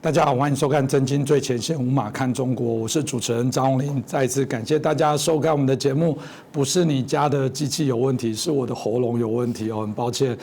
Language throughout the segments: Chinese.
大家好，欢迎收看《震惊最前线》，无马看中国，我是主持人张宏林。再一次感谢大家收看我们的节目。不是你家的机器有问题，是我的喉咙有问题哦，很抱歉。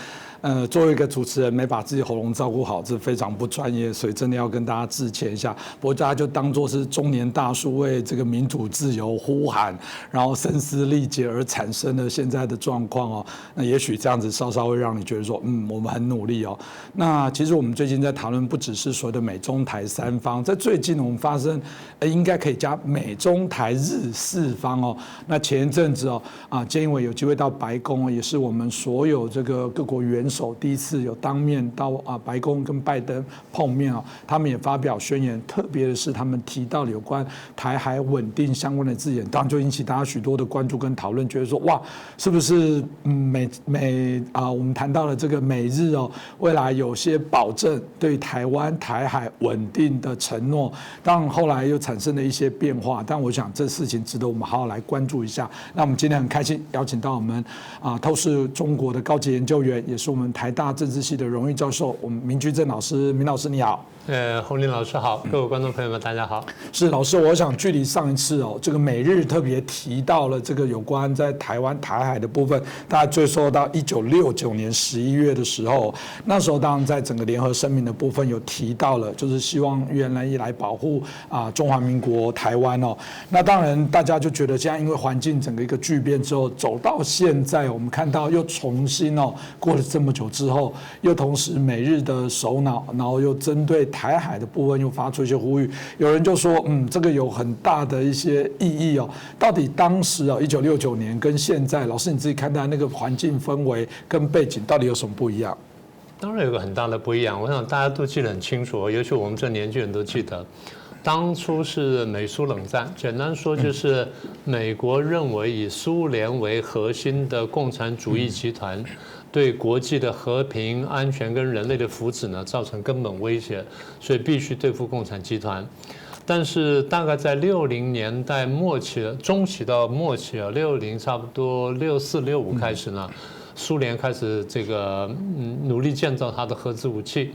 作为一个主持人，没把自己喉咙照顾好，这非常不专业，所以真的要跟大家致歉一下。不过大家就当作是中年大叔为这个民主自由呼喊，然后声嘶力竭而产生的现在的状况哦。那也许这样子稍稍会让你觉得说，我们很努力哦。那其实我们最近在讨论，不只是所谓的美中台三方，在最近我们发生，应该可以加美中台日四方哦。那前一阵子哦，菅义伟有机会到白宫，也是我们所有这个各国元首第一次有当面到白宫跟拜登碰面哦，他们也发表宣言，特别的是他们提到了有关台海稳定相关的字眼，当然就引起大家许多的关注跟讨论，觉得说哇，是不是我们谈到了这个美日哦，未来有些保证对台湾台海稳定的承诺，当然后来又产生了一些变化，但我想这事情值得我们好好来关注一下。那我们今天很开心邀请到我们透视中国的高级研究员，也是我们台大政治系的荣誉教授，我们明居正老师，明老师你好。洪林老师好，各位观众朋友们大家好。是老师，我想距离上一次哦，这个美日特别提到了这个有关在台湾台海的部分，大家追溯到1969年11月的时候，那时候当然在整个联合声明的部分有提到了，就是希望愿来保护中华民国台湾哦。那当然大家就觉得现在因为环境整个一个巨变之后，走到现在我们看到又重新过了这么久之后，又同时美日的首脑，然后又针对台海的部分又发出一些呼吁，有人就说，这个有很大的一些意义哦。到底当时1969年跟现在，老师你自己看待那个环境氛围跟背景到底有什么不一样？当然有个很大的不一样，我想大家都记得很清楚，尤其我们这年纪人都记得，当初是美苏冷战，简单说就是美国认为以苏联为核心的共产主义集团对国际的和平、安全跟人类的福祉呢造成根本威胁，所以必须对付共产集团。但是大概在60年代末期、中期到末期60差不多64、65开始呢，苏联开始这个努力建造它的核子武器。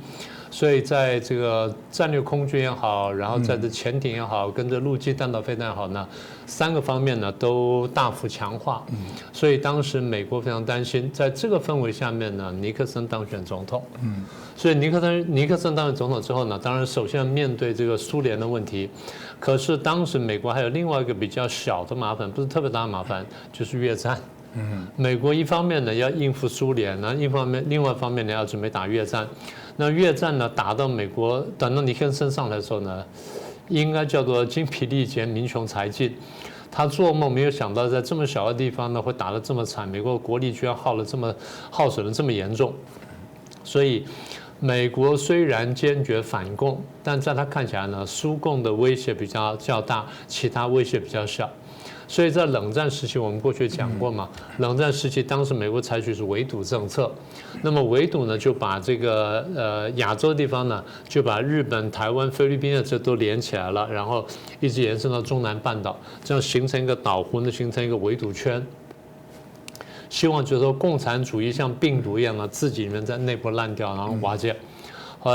所以在这个战略空军也好，然后在这潜艇也好，跟着陆基弹道飞弹也好呢，3个方面呢都大幅强化。所以当时美国非常担心，在这个氛围下面呢，尼克森当选总统。所以尼克森当选总统之后呢，当然首先面对这个苏联的问题。可是当时美国还有另外一个比较小的麻烦，不是特别大的麻烦，就是越战。美国一方面呢要应付苏联，然后另外一方面呢要准备打越战。那越战呢打到美国，等到尼克森上来的时候呢，应该叫做精疲力竭、民穷财尽。他做梦没有想到，在这么小的地方呢会打得这么惨，美国国力居然耗损的这么严重。所以美国虽然坚决反共，但在他看起来呢，苏共的威胁比较大，其他威胁比较小。所以在冷战时期，我们过去讲过嘛，冷战时期当时美国采取是围堵政策，那么围堵呢就把这个亚洲地方呢就把日本、台湾、菲律宾的这都连起来了，然后一直延伸到中南半岛，这样形成一个岛弧呢，形成一个围堵圈。希望就是说共产主义像病毒一样呢，自己人在内部烂掉，然后瓦解。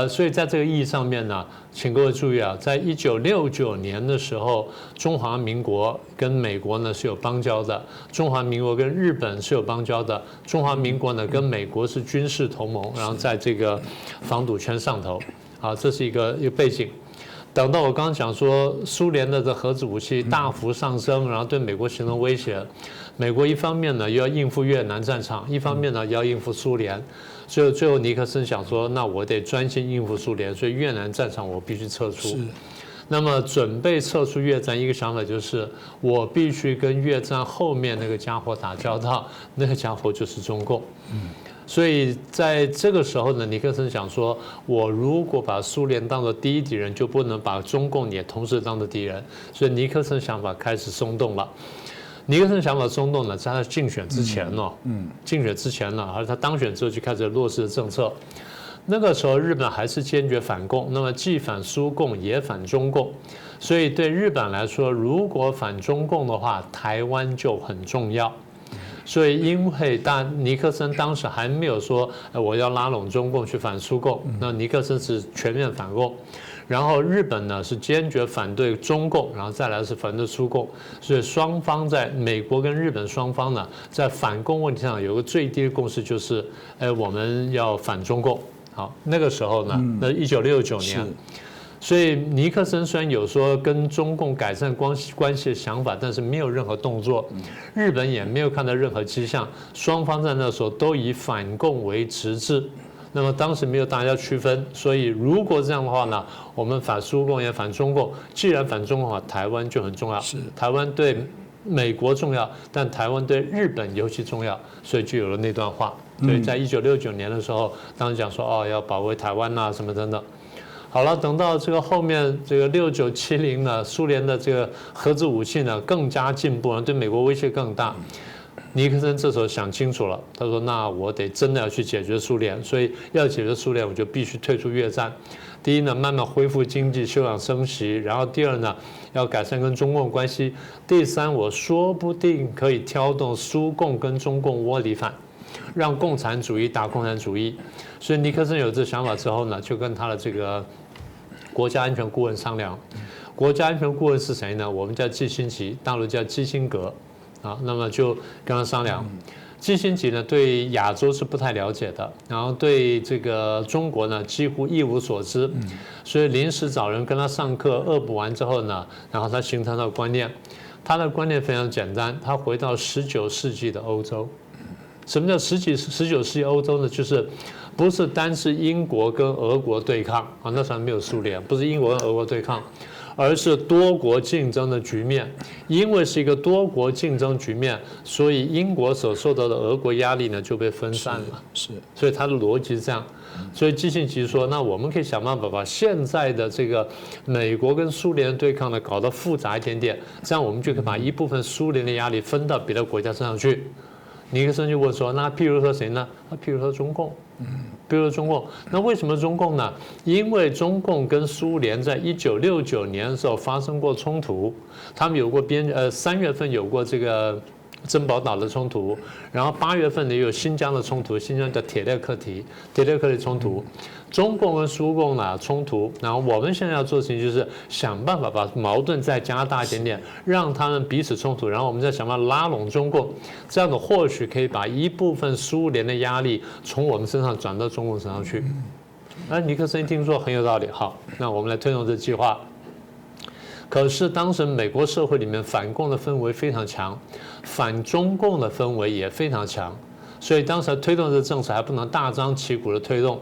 所以在这个意义上面呢，请各位注意啊，在1969年的时候，中华民国跟美国呢是有邦交的，中华民国跟日本是有邦交的，中华民国呢跟美国是军事同盟，然后在这个防堵圈上头，这是一个背景。等到我刚刚讲说，苏联的核子武器大幅上升，然后对美国形成威胁，美国一方面呢又要应付越南战场，一方面呢要应付苏联。所以最后尼克森想说，那我得专心应付苏联，所以越南战场我必须撤出。那么准备撤出越战，一个想法就是我必须跟越战后面那个家伙打交道，那个家伙就是中共。所以在这个时候呢，尼克森想说，我如果把苏联当作第一敌人，就不能把中共也同时当作敌人。所以尼克森想法开始松动了。尼克森想法松动呢，在他竞选之前竞选之前呢，而他当选之后就开始落实政策。那个时候日本还是坚决反共，那么既反苏共也反中共，所以对日本来说，如果反中共的话，台湾就很重要。所以因为尼克森当时还没有说我要拉拢中共去反苏共，那尼克森是全面反共。然后日本呢是坚决反对中共，然后再来是反对苏共，所以双方在美国跟日本双方呢，在反共问题上有个最低的共识，就是我们要反中共。好，那个时候呢，那1969年。所以尼克森虽然有说跟中共改善关系的想法，但是没有任何动作，日本也没有看到任何迹象，双方在那时候都以反共为直至。那么当时没有大家区分，所以如果这样的话呢，我们反苏共也反中共，既然反中共的话，台湾就很重要，台湾对美国重要，但台湾对日本尤其重要，所以就有了那段话。所以在1969年的时候，当时讲说要保卫台湾什么等等。好了，等到这个后面这个69、70呢，苏联的这个核子武器呢更加进步，对美国威胁更大。尼克森这时候想清楚了，他说：“那我得真的要去解决苏联，所以要解决苏联，我就必须退出越战。第一呢，慢慢恢复经济，休养生息；然后第二呢，要改善跟中共关系；第三，我说不定可以挑动苏共跟中共窝里反。”让共产主义打共产主义，所以尼克森有这想法之后呢，就跟他的这个国家安全顾问商量。国家安全顾问是谁呢？我们叫季辛吉，大陆叫基辛格啊。那么就跟他商量。基辛吉呢对亚洲是不太了解的，然后对这个中国呢几乎一无所知，所以临时找人跟他上课，恶补完之后呢，然后他形成了观念。他的观念非常简单，他回到19世纪的欧洲。什么叫19世纪欧洲呢？就是不是单是英国跟俄国对抗啊，那时候没有苏联，不是英国跟俄国对抗，而是多国竞争的局面。因为是一个多国竞争局面，所以英国所受到的俄国压力呢就被分散了。是，所以他的逻辑是这样。所以基辛格说，那我们可以想办法把现在的这个美国跟苏联对抗呢搞得复杂一点点，这样我们就可以把一部分苏联的压力分到别的国家身上去。尼克森就问说：“那譬如说谁呢？譬如说中共，比如说中共。那为什么中共呢？因为中共跟苏联在1969年的时候发生过冲突，他们有过3月份有过这个珍宝岛的冲突，然后8月份呢有新疆的冲突，新疆叫铁列克提冲突。中共跟苏共呢冲突，然后我们现在要做的事情就是想办法把矛盾再加大一点点，让他们彼此冲突，然后我们再想办法拉拢中共，这样的或许可以把一部分苏联的压力从我们身上转到中共身上去。”尼克森听说很有道理，好，那我们来推动这计划。可是当时美国社会里面反共的氛围非常强，反中共的氛围也非常强，所以当时推动这政策还不能大张旗鼓的推动。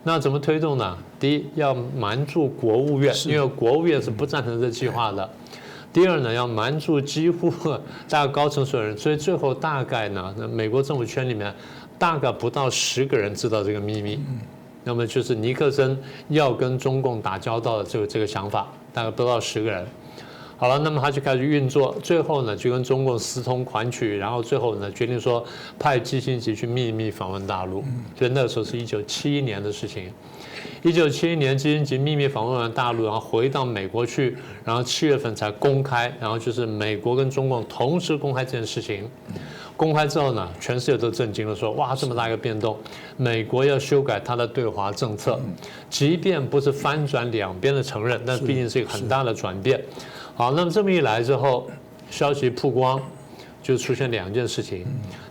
那怎么推动呢？第一，要瞒住国务院，因为国务院是不赞成这计划的。第二呢，要瞒住几乎大概高层所有人，所以最后大概呢，美国政府圈里面大概不到10个人知道这个秘密。那么就是尼克森要跟中共打交道的这个想法，大概不到10个人。好了，那么他就开始运作，最后呢就跟中共私通款曲，然后最后呢决定说派基辛格去秘密访问大陆，所以那个时候是1971年的事情。1971年基辛格秘密访问完大陆，然后回到美国去，然后7月份才公开，然后就是美国跟中共同时公开这件事情。公开之后呢，全世界都震惊了，说哇这么大一个变动，美国要修改它的对华政策，即便不是翻转两边的承认，但毕竟是一个很大的转变。好，那么这么一来之后，消息曝光，就出现2件事情。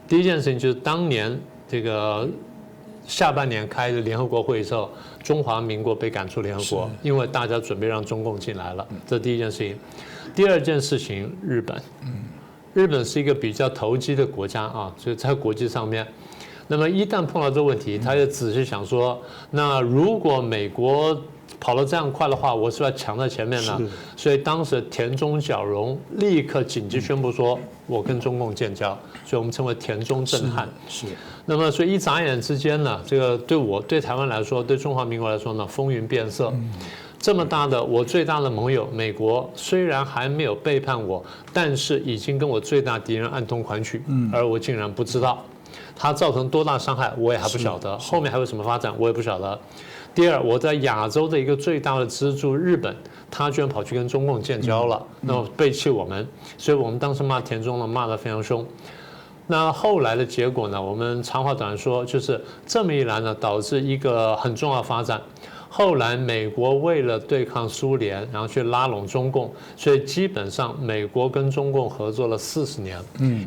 第一件事情就是当年这个下半年开的联合国会议之后，中华民国被赶出联合国，因为大家准备让中共进来了，这是第一件事情。第二件事情，日本。日本是一个比较投机的国家啊，所以在国际上面，那么一旦碰到这个问题，他就仔细想说，那如果美国跑得这样快的话，我是不是要抢在前面呢？所以当时田中角荣立刻紧急宣布说，我跟中共建交，所以我们称为田中震撼。是。那么所以一眨眼之间呢，这个对台湾来说，对中华民国来说呢，风云变色。这么大的我最大的盟友美国，虽然还没有背叛我，但是已经跟我最大敌人暗通款曲，而我竟然不知道，它造成多大伤害我也还不晓得，后面还有什么发展我也不晓得。第二，我在亚洲的一个最大的支柱日本，他居然跑去跟中共建交了，那么背弃我们，所以我们当时骂田中呢骂得非常凶。那后来的结果呢，我们长话短说，就是这么一来呢，导致一个很重要的发展。后来美国为了对抗苏联，然后去拉拢中共，所以基本上美国跟中共合作了40年，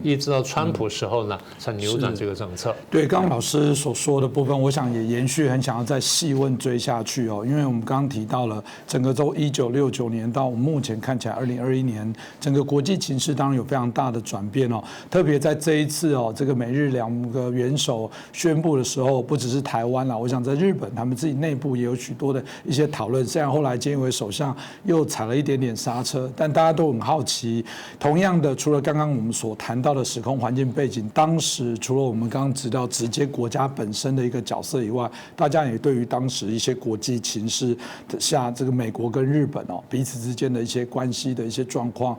一直到川普时候呢才扭转这个政策。对，刚刚老师所说的部分，我想也延续，很想要再细问追下去哦，因为我们刚刚提到了整个从1969年到目前看起来2021年，整个国际情势当然有非常大的转变哦，特别在这一次哦，这个美日2个元首宣布的时候，不只是台湾啦，我想在日本他们自己内部也有许多的一些讨论。虽然后来菅义伟首相又踩了一点点刹车，但大家都很好奇。同样的，除了刚刚我们所谈到的时空环境背景，当时除了我们刚刚知道直接国家本身的一个角色以外，大家也对于当时一些国际情势下，这个美国跟日本哦彼此之间的一些关系的一些状况，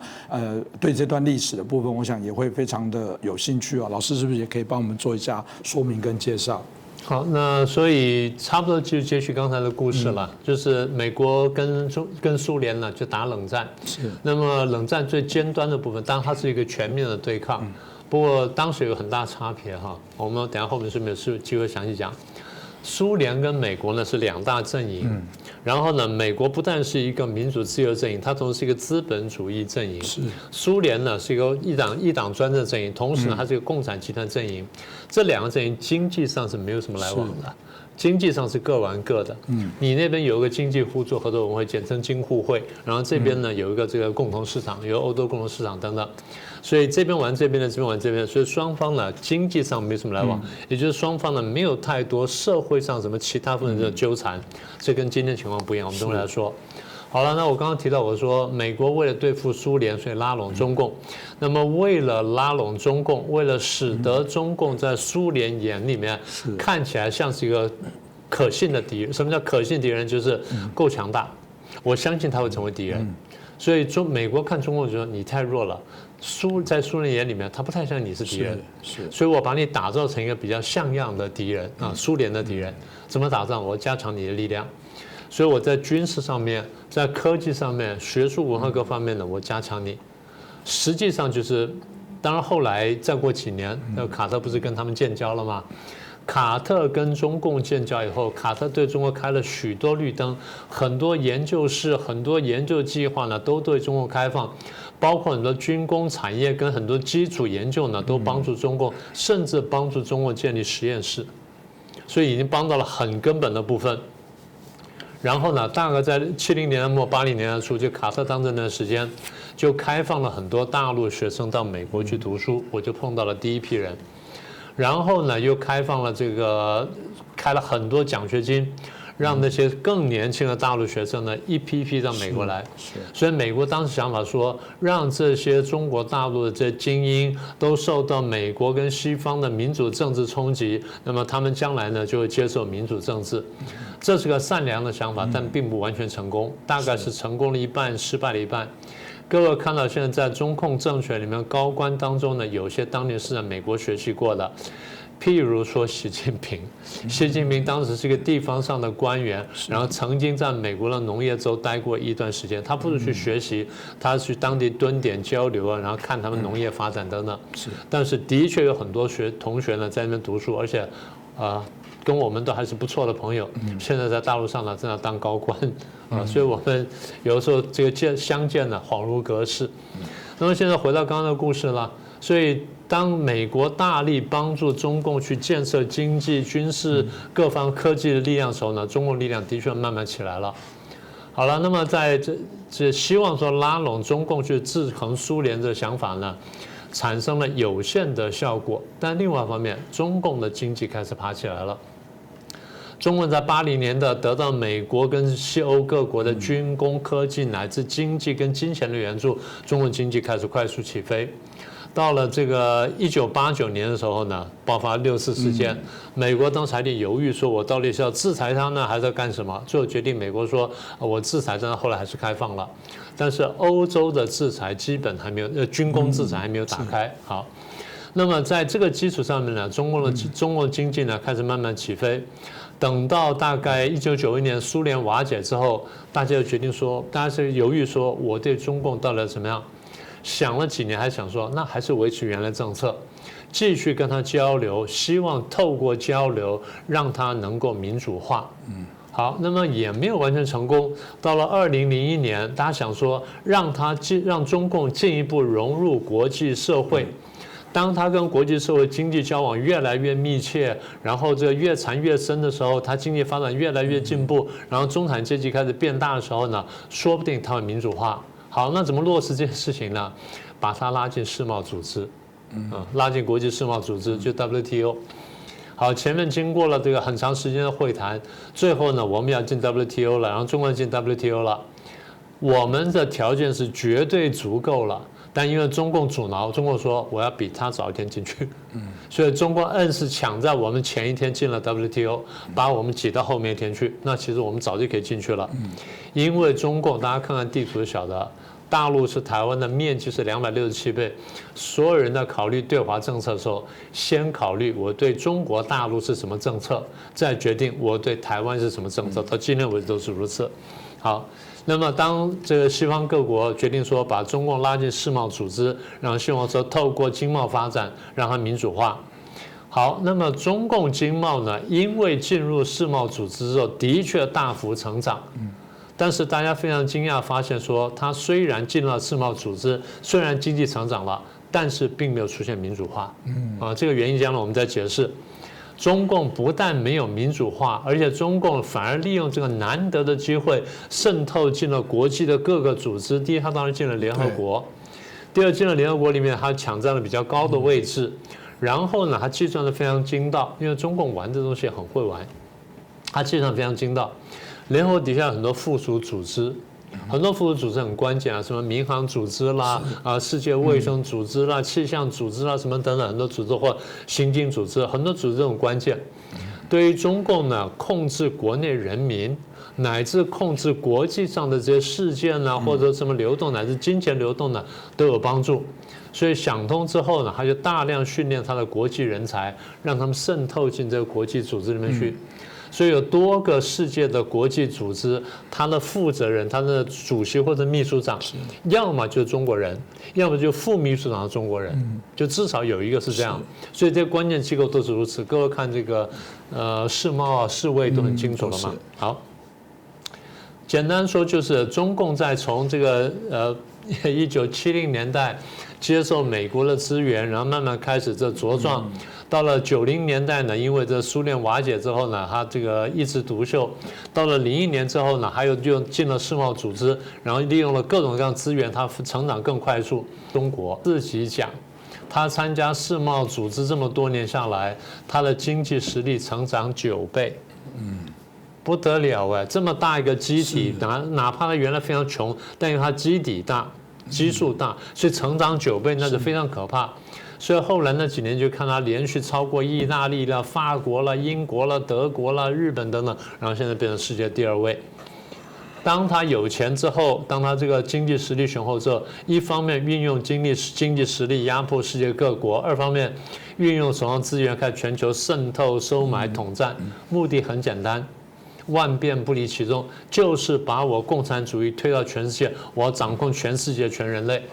对这段历史的部分，我想也会非常的有兴趣哦。老师是不是也可以帮我们做一下说明跟介绍？好，那所以差不多就接续刚才的故事了，就是美国跟苏联呢就打冷战，是。那么冷战最尖端的部分，当然它是一个全面的对抗，不过当时有很大差别哈，我们等一下后面是没有机会详细讲。苏联跟美国呢是2大阵营，然后呢，美国不但是一个民主自由阵营，它同时是一个资本主义阵营。苏联呢是一个一党专政阵营，同时呢它是一个共产集团阵营。这2个阵营经济上是没有什么来往的，经济上是各玩各的。你那边有一个经济互助合作委员会，简称经互会，然后这边呢有一个这个共同市场，有欧洲共同市场等等。所以这边玩这边的，这边玩这边的，所以双方呢经济上没什么来往，也就是双方呢没有太多社会上什么其他部分的纠缠，这跟今天情况不一样。我们等会来说。好了，那我刚刚提到，我说美国为了对付苏联，所以拉拢中共。那么为了拉拢中共，为了使得中共在苏联眼里面看起来像是一个可信的敌人。什么叫可信敌人？就是够强大，我相信他会成为敌人。所以美国看中共就说你太弱了。在苏联眼里面，他不太像你是敌人，所以我把你打造成一个比较像样的敌人啊，苏联的敌人。怎么打造？我加强你的力量，所以我在军事上面、在科技上面、学术文化各方面呢，我加强你。实际上就是，当然后来再过几年，卡特不是跟他们建交了吗？卡特跟中共建交以后，卡特对中国开了许多绿灯，很多研究室、很多研究计划呢都对中国开放。包括很多军工产业跟很多基础研究呢，都帮助中共，甚至帮助中共建立实验室，所以已经帮到了很根本的部分。然后呢，大概在70年代末、80年代初，就卡特当政的时间，就开放了很多大陆学生到美国去读书，我就碰到了第一批人。然后呢，又开放了开了很多奖学金。让那些更年轻的大陆学生呢，一批批到美国来。所以美国当时想法说，让这些中国大陆的这些精英都受到美国跟西方的民主政治冲击，那么他们将来呢就会接受民主政治。这是个善良的想法，但并不完全成功，大概是成功了一半，失败了一半。各位看到现在在中共政权里面高官当中呢，有些当年是在美国学习过的。譬如说习近平当时是一个地方上的官员，然后曾经在美国的农业州待过一段时间。他不是去学习，他去当地蹲点交流啊，然后看他们农业发展等等。但是的确有很多同学呢在那边读书，而且跟我们都还是不错的朋友。现在在大陆上呢正在当高官啊，所以我们有的时候这个相见呢恍如隔世。那么现在回到刚刚的故事了，所以。当美国大力帮助中共去建设经济、军事各方科技的力量的时候呢，中共力量的确慢慢起来了。好了，那么在这希望说拉拢中共去制衡苏联的想法呢，产生了有限的效果。但另外一方面，中共的经济开始爬起来了。中共在80年代得到美国跟西欧各国的军工、科技乃至经济跟金钱的援助，中共经济开始快速起飞。到了这个1989年的时候呢，爆发6·4事件，美国当时还得犹豫，说我到底是要制裁他呢，还是要干什么？最后决定，美国说我制裁，但是后来还是开放了。但是欧洲的制裁基本还没有，军工制裁还没有打开。好，那么在这个基础上面呢，中共的经济呢开始慢慢起飞。等到大概1991年苏联瓦解之后，大家就决定说，大家是犹豫说，我对中共到底怎么样？想了几年，还想说，那还是维持原来政策，继续跟他交流，希望透过交流让他能够民主化。好，那么也没有完全成功。到了2001年，大家想说让中共进一步融入国际社会。当他跟国际社会经济交往越来越密切，然后这个越缠越深的时候，他经济发展越来越进步，然后中产阶级开始变大的时候呢，说不定他会民主化。好，那怎么落实这件事情呢？把他拉进世贸组织，拉进国际世贸组织，就 WTO。好，前面经过了这个很长时间的会谈，最后呢，我们要进 WTO 了，然后中国进 WTO 了，我们的条件是绝对足够了。但因为中共阻挠，中共说我要比他早一天进去，所以中共硬是抢在我们前一天进了 WTO， 把我们挤到后面一天去。那其实我们早就可以进去了，因为中共大家看看地图就晓得，大陆是台湾的面积是267倍，所有人在考虑对华政策的时候，先考虑我对中国大陆是什么政策，再决定我对台湾是什么政策。到今天为止都是如此。好。那么，当这个西方各国决定说把中共拉进世贸组织，然后希望说透过经贸发展让它民主化。好，那么中共经贸呢，因为进入世贸组织之后，的确大幅成长。但是大家非常惊讶，发现说它虽然进了世贸组织，虽然经济成长了，但是并没有出现民主化。这个原因将来我们再解释。中共不但没有民主化，而且中共反而利用这个难得的机会渗透进了国际的各个组织。第一，他当然进了联合国；第二，进了联合国里面，他抢占了比较高的位置。然后呢，他计算的非常精到，因为中共玩这东西很会玩，他计算非常精到。联合国底下有很多附属组织。很多附属组织很关键啊，什么民航组织啦，世界卫生组织啦，气象组织啦，什么等等很多组织或行经组织，很多组织很关键。对于中共呢，控制国内人民，乃至控制国际上的这些事件呢，或者什么流动乃至金钱流动呢，都有帮助。所以想通之后呢，他就大量训练他的国际人才，让他们渗透进这个国际组织里面去。所以有多个世界的国际组织，他的负责人、他的主席或者秘书长，要么就是中国人，要么就副秘书长是中国人，就至少有一个是这样。所以这些关键机构都是如此。各位看这个世贸啊、世卫都很清楚了嘛。好，简单说就是中共在从这个1970年代接受美国的资源，然后慢慢开始这茁壮。到了90年代呢，因为这苏联瓦解之后呢，他这个一枝独秀。到了01年之后呢，还有就进了世贸组织，然后利用了各种各样资源，它成长更快速。中国自己讲，他参加世贸组织这么多年下来，他的经济实力成长9倍，不得了哎！这么大一个基体，哪怕他原来非常穷，但因为他基底大、基数大，所以成长9倍，那就非常可怕。所以后来那几年就看他连续超过意大利了、法国了、英国了、德国了、日本等等，然后现在变成世界第2位。当他有钱之后，当他这个经济实力雄厚之后，一方面运用经济实力压迫世界各国，二方面运用手上资源开始全球渗透、收买、统战，目的很简单。万变不离其宗，就是把我共产主义推到全世界，我要掌控全世界、全人类。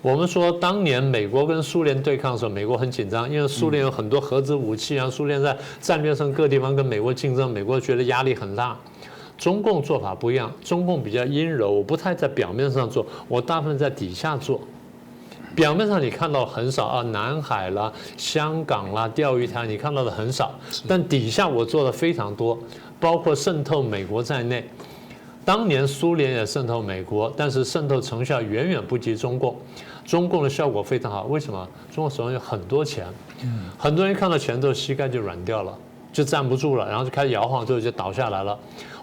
我们说，当年美国跟苏联对抗的时候，美国很紧张，因为苏联有很多核子武器啊，苏联在战略上各地方跟美国竞争，美国觉得压力很大。中共做法不一样，中共比较阴柔，我不太在表面上做，我大部分在底下做。表面上你看到很少啊，南海啦、香港啦、钓鱼台，你看到的很少，但底下我做的非常多，包括渗透美国在内。当年苏联也渗透美国，但是渗透成效远远不及中共。中共的效果非常好，为什么？中国手上有很多钱，很多人看到钱之后膝盖就软掉了，就站不住了，然后就开始摇晃，最后就倒下来了。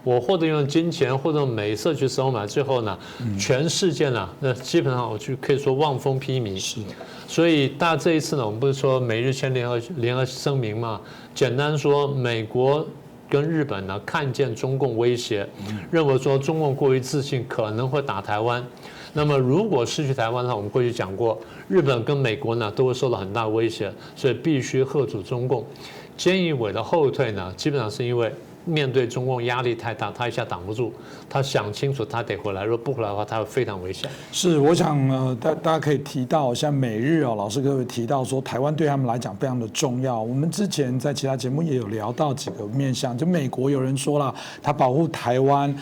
我或者用金钱，或者用美色去收买，最后呢，全世界呢，那基本上我就可以说望风披靡。是，所以大这一次呢，我们不是说美日签联合声明嘛？简单说，美国跟日本呢看见中共威胁，认为说中共过于自信，可能会打台湾。那么如果失去台湾的话，我们过去讲过，日本跟美国呢都会受到很大威胁，所以必须嚇阻中共。菅义伟的后退呢，基本上是因为面对中共压力太大，他一下挡不住，他想清楚他得回来，如果不回来的话，他会非常危险。是，我想大家可以提到，像美日哦，老师各位提到说，台湾对他们来讲非常的重要。我们之前在其他节目也有聊到几个面向，就美国有人说了，他保护台湾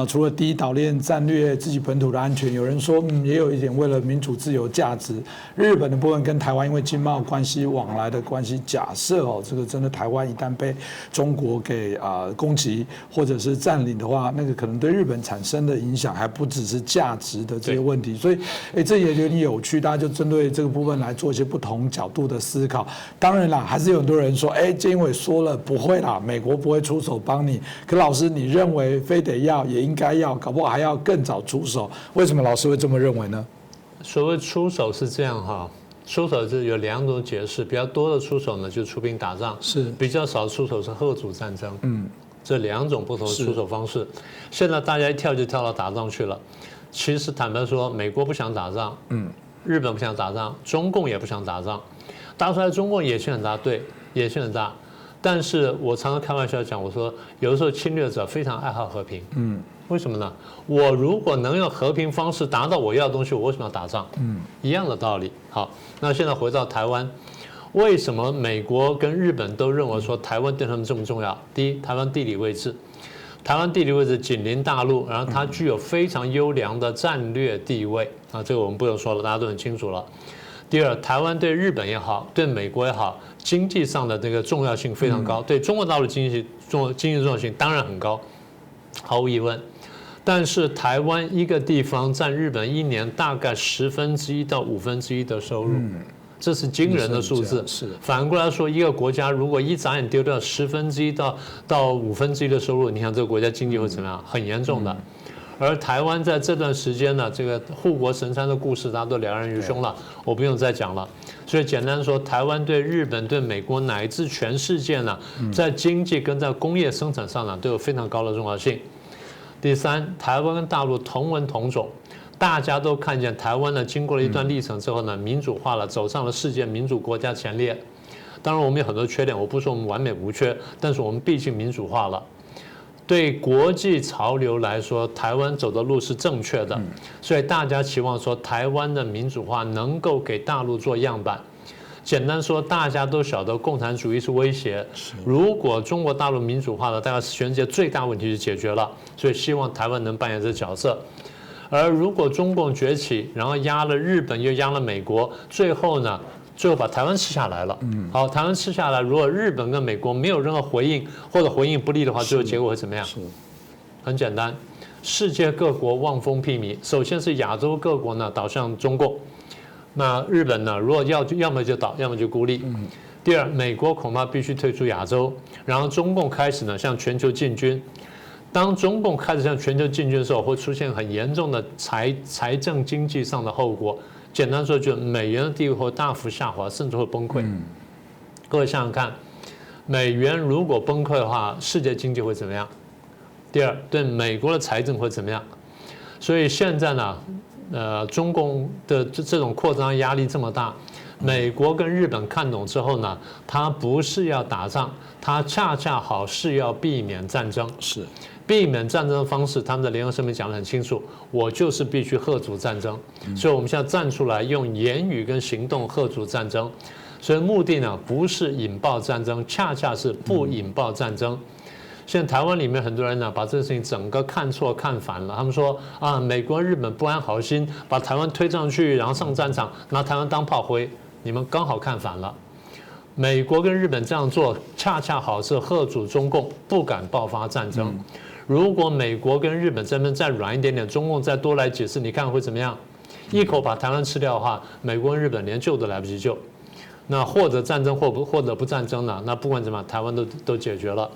除了第一岛链战略自己本土的安全，有人说也有一点为了民主自由价值。日本的部分跟台湾因为经贸关系往来的关系，假设哦这个真的台湾一旦被中国给攻击或者是占领的话，那个可能对日本产生的影响还不只是价值的这些问题，所以这也有点有趣，大家就针对这个部分来做一些不同角度的思考。当然啦，还是有很多人说，菅义伟说了不会啦，美国不会出手帮你。可老师，你认为非得要也应该要，搞不好还要更早出手？为什么老师会这么认为呢？所谓出手是这样哈。出手是有2种解释，比较多的出手呢就出兵打仗，是比较少出手是嚇阻战争，这2种不同的出手方式。现在大家一跳就跳到打仗去了，其实坦白说，美国不想打仗，日本不想打仗，中共也不想打仗，打出来中共野心很大，对，野心很大。但是我常常开玩笑讲，我说有的时候侵略者非常爱好和平，为什么呢？我如果能用和平方式达到我要的东西，我为什么要打仗？一样的道理。好，那现在回到台湾，为什么美国跟日本都认为说台湾对他们这么重要？第一，台湾地理位置，台湾地理位置紧邻大陆，然后它具有非常优良的战略地位啊，这个我们不用说了，大家都很清楚了。第二，台湾对日本也好，对美国也好，经济上的这个重要性非常高，对中国大陆经济重要性当然很高，毫无疑问。但是台湾一个地方占日本1年大概1/10到1/5的收入，这是惊人的数字。反过来说，一个国家如果一眨眼丢掉1/10到1/5的收入，你看这个国家经济会怎么样？很严重的。而台湾在这段时间呢，这个护国神山的故事大家都了然于胸了，我不用再讲了。所以简单说，台湾对日本、对美国乃至全世界呢，在经济跟在工业生产上呢，都有非常高的重要性。第三，台湾跟大陆同文同种，大家都看见台湾呢，经过了一段历程之后呢，民主化了，走上了世界民主国家前列。当然，我们有很多缺点，我不说我们完美无缺，但是我们毕竟民主化了。对国际潮流来说，台湾走的路是正确的，所以大家期望说台湾的民主化能够给大陆做样板。简单说，大家都晓得共产主义是威胁，如果中国大陆民主化了，大概是全世界最大问题就解决了，所以希望台湾能扮演这个角色。而如果中共崛起，然后压了日本又压了美国，最后把台湾吃下来了。好，台湾吃下来，如果日本跟美国没有任何回应或者回应不利的话，最后结果会怎么样？很简单，世界各国望风披靡。首先是亚洲各国呢倒向中共，那日本呢，如果要么就倒，要么就孤立。第二，美国恐怕必须退出亚洲，然后中共开始呢向全球进军。当中共开始向全球进军的时候，会出现很严重的财政经济上的后果。简单说，就美元的地位会大幅下滑，甚至会崩溃。各位想想看，美元如果崩溃的话，世界经济会怎么样？第二，对美国的财政会怎么样？所以现在呢，中共的这种扩张压力这么大，美国跟日本看懂之后呢，它不是要打仗，它恰恰好是要避免战争。避免战争的方式，他们的联合声明讲得很清楚，我就是必须嚇阻战争。所以我们现在站出来，用言语跟行动嚇阻战争。所以目的呢，不是引爆战争，恰恰是不引爆战争。现在台湾里面很多人呢，把这个事情整个看错看反了。他们说啊，美国、日本不安好心，把台湾推上去，然后上战场，拿台湾当炮灰。你们刚好看反了。美国跟日本这样做，恰恰好是嚇阻中共不敢爆发战争。如果美国跟日本这边再软一点点，中共再多来几次，你看会怎么样？一口把台湾吃掉的话，美国跟日本连救都来不及救。那或者战争或者不战争呢？那不管怎么样，台湾都解决了。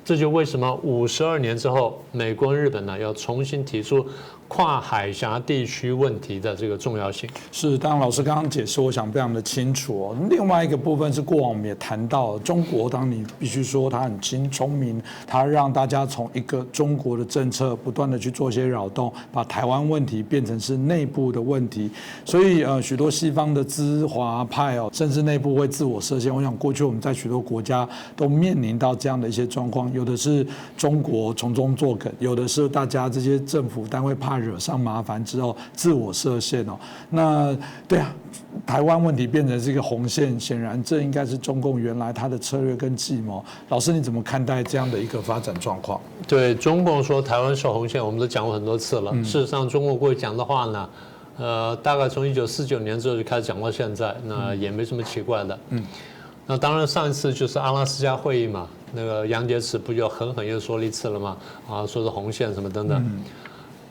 这就为什么52年之后，美国跟日本呢要重新提出跨海峡地区问题的这个重要性。是，当然老师刚刚解释，我想非常的清楚哦。另外一个部分是过往我们也谈到，中国当你必须说它很聪明，它让大家从一个中国的政策不断的去做一些扰动，把台湾问题变成是内部的问题。所以许多西方的资华派甚至内部会自我设限。我想过去我们在许多国家都面临到这样的一些状况。有的是中国从中作梗，有的是大家这些政府单位怕惹上麻烦之后自我设限哦。那对啊，台湾问题变成是一个红线，显然这应该是中共原来他的策略跟计谋。老师你怎么看待这样的一个发展状况？对，中共说台湾是红线，我们都讲过很多次了。事实上，中国过去讲的话呢，大概从1949年之后就开始讲到现在，那也没什么奇怪的。那当然上一次就是阿拉斯加会议嘛，那个杨洁篪不就狠狠又说了一次了吗？啊，说是红线什么等等。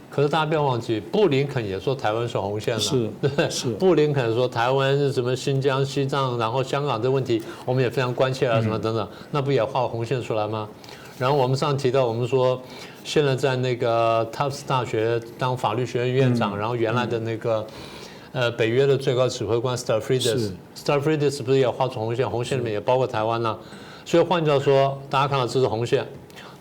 可是大家不要忘记，布林肯也说台湾是红线了，是，对，是。布林肯说台湾是什么新疆、西藏，然后香港这问题，我们也非常关切啊，什么等等，那不也画红线出来吗？然后我们上次提到，我们说现在在那个 Tufts 大学当法律学院院长，然后原来的那个北约的最高指挥官 Stavridis 不是也画出红线？红线里面也包括台湾了。所以换句话说，大家看到这是红线，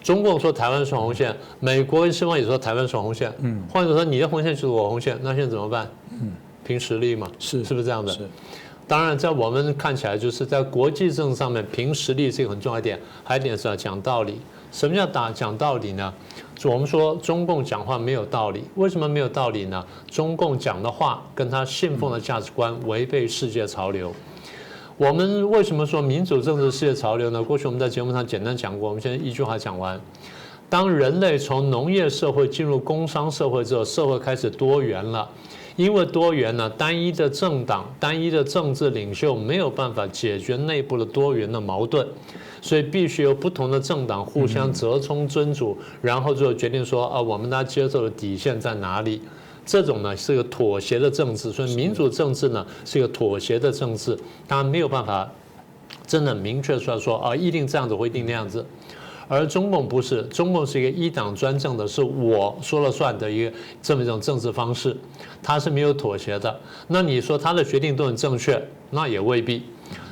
中共说台湾是红线，美国跟西方也说台湾是红线。换句话说，你的红线就是我红线，那现在怎么办？凭实力嘛，是不是这样的？当然，在我们看起来，就是在国际政治上面，凭实力是一个很重要一点。还有一点是要讲道理。什么叫讲道理呢？就我们说中共讲话没有道理，为什么没有道理呢？中共讲的话跟他信奉的价值观违背世界潮流。我们为什么说民主政治世界潮流呢？过去我们在节目上简单讲过，我们现在一句话讲完。当人类从农业社会进入工商社会之后，社会开始多元了。因为多元呢，单一的政党、单一的政治领袖没有办法解决内部的多元的矛盾，所以必须由不同的政党互相折冲尊主，然后最后决定说啊，我们大家接受的底线在哪里？这种呢是个妥协的政治，所以民主政治呢是一个妥协的政治，当然没有办法真的明确出来说啊，一定这样子或一定那样子。而中共不是，中共是一个一党专政的，是我说了算的一个这么一种政治方式，它是没有妥协的。那你说他的决定都很正确，那也未必。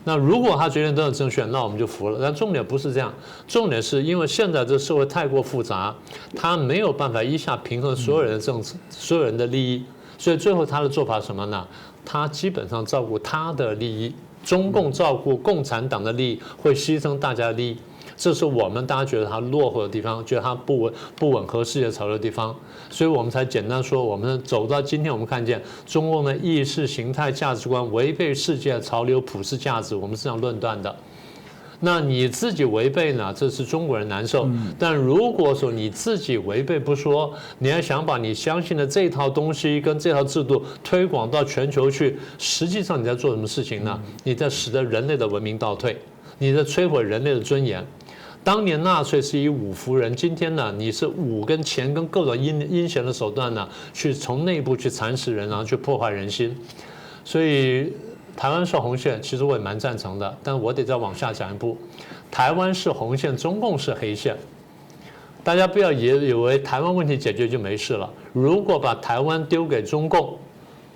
那如果他决定都很正确，那我们就服了。但重点不是这样，重点是因为现在这社会太过复杂，他没有办法一下平衡所有人的政治、所有人的利益，所以最后他的做法是什么呢？他基本上照顾他的利益，中共照顾共产党的利益，会牺牲大家的利益。这是我们大家觉得它落后的地方，觉得它不吻合世界潮流的地方，所以我们才简单说，我们走到今天，我们看见中共的意识形态价值观违背世界潮流普世价值，我们是这样论断的。那你自己违背呢？这是中国人难受。但如果说你自己违背不说，你还想把你相信的这套东西跟这套制度推广到全球去，实际上你在做什么事情呢？你在使得人类的文明倒退，你在摧毁人类的尊严。当年纳粹是以武服人，今天呢，你是武跟钱跟各种阴险的手段呢，去从内部去蚕食人，然后去破坏人心。所以台湾是红线，其实我也蛮赞成的，但我得再往下讲一步。台湾是红线，中共是黑线。大家不要以为台湾问题解决就没事了。如果把台湾丢给中共，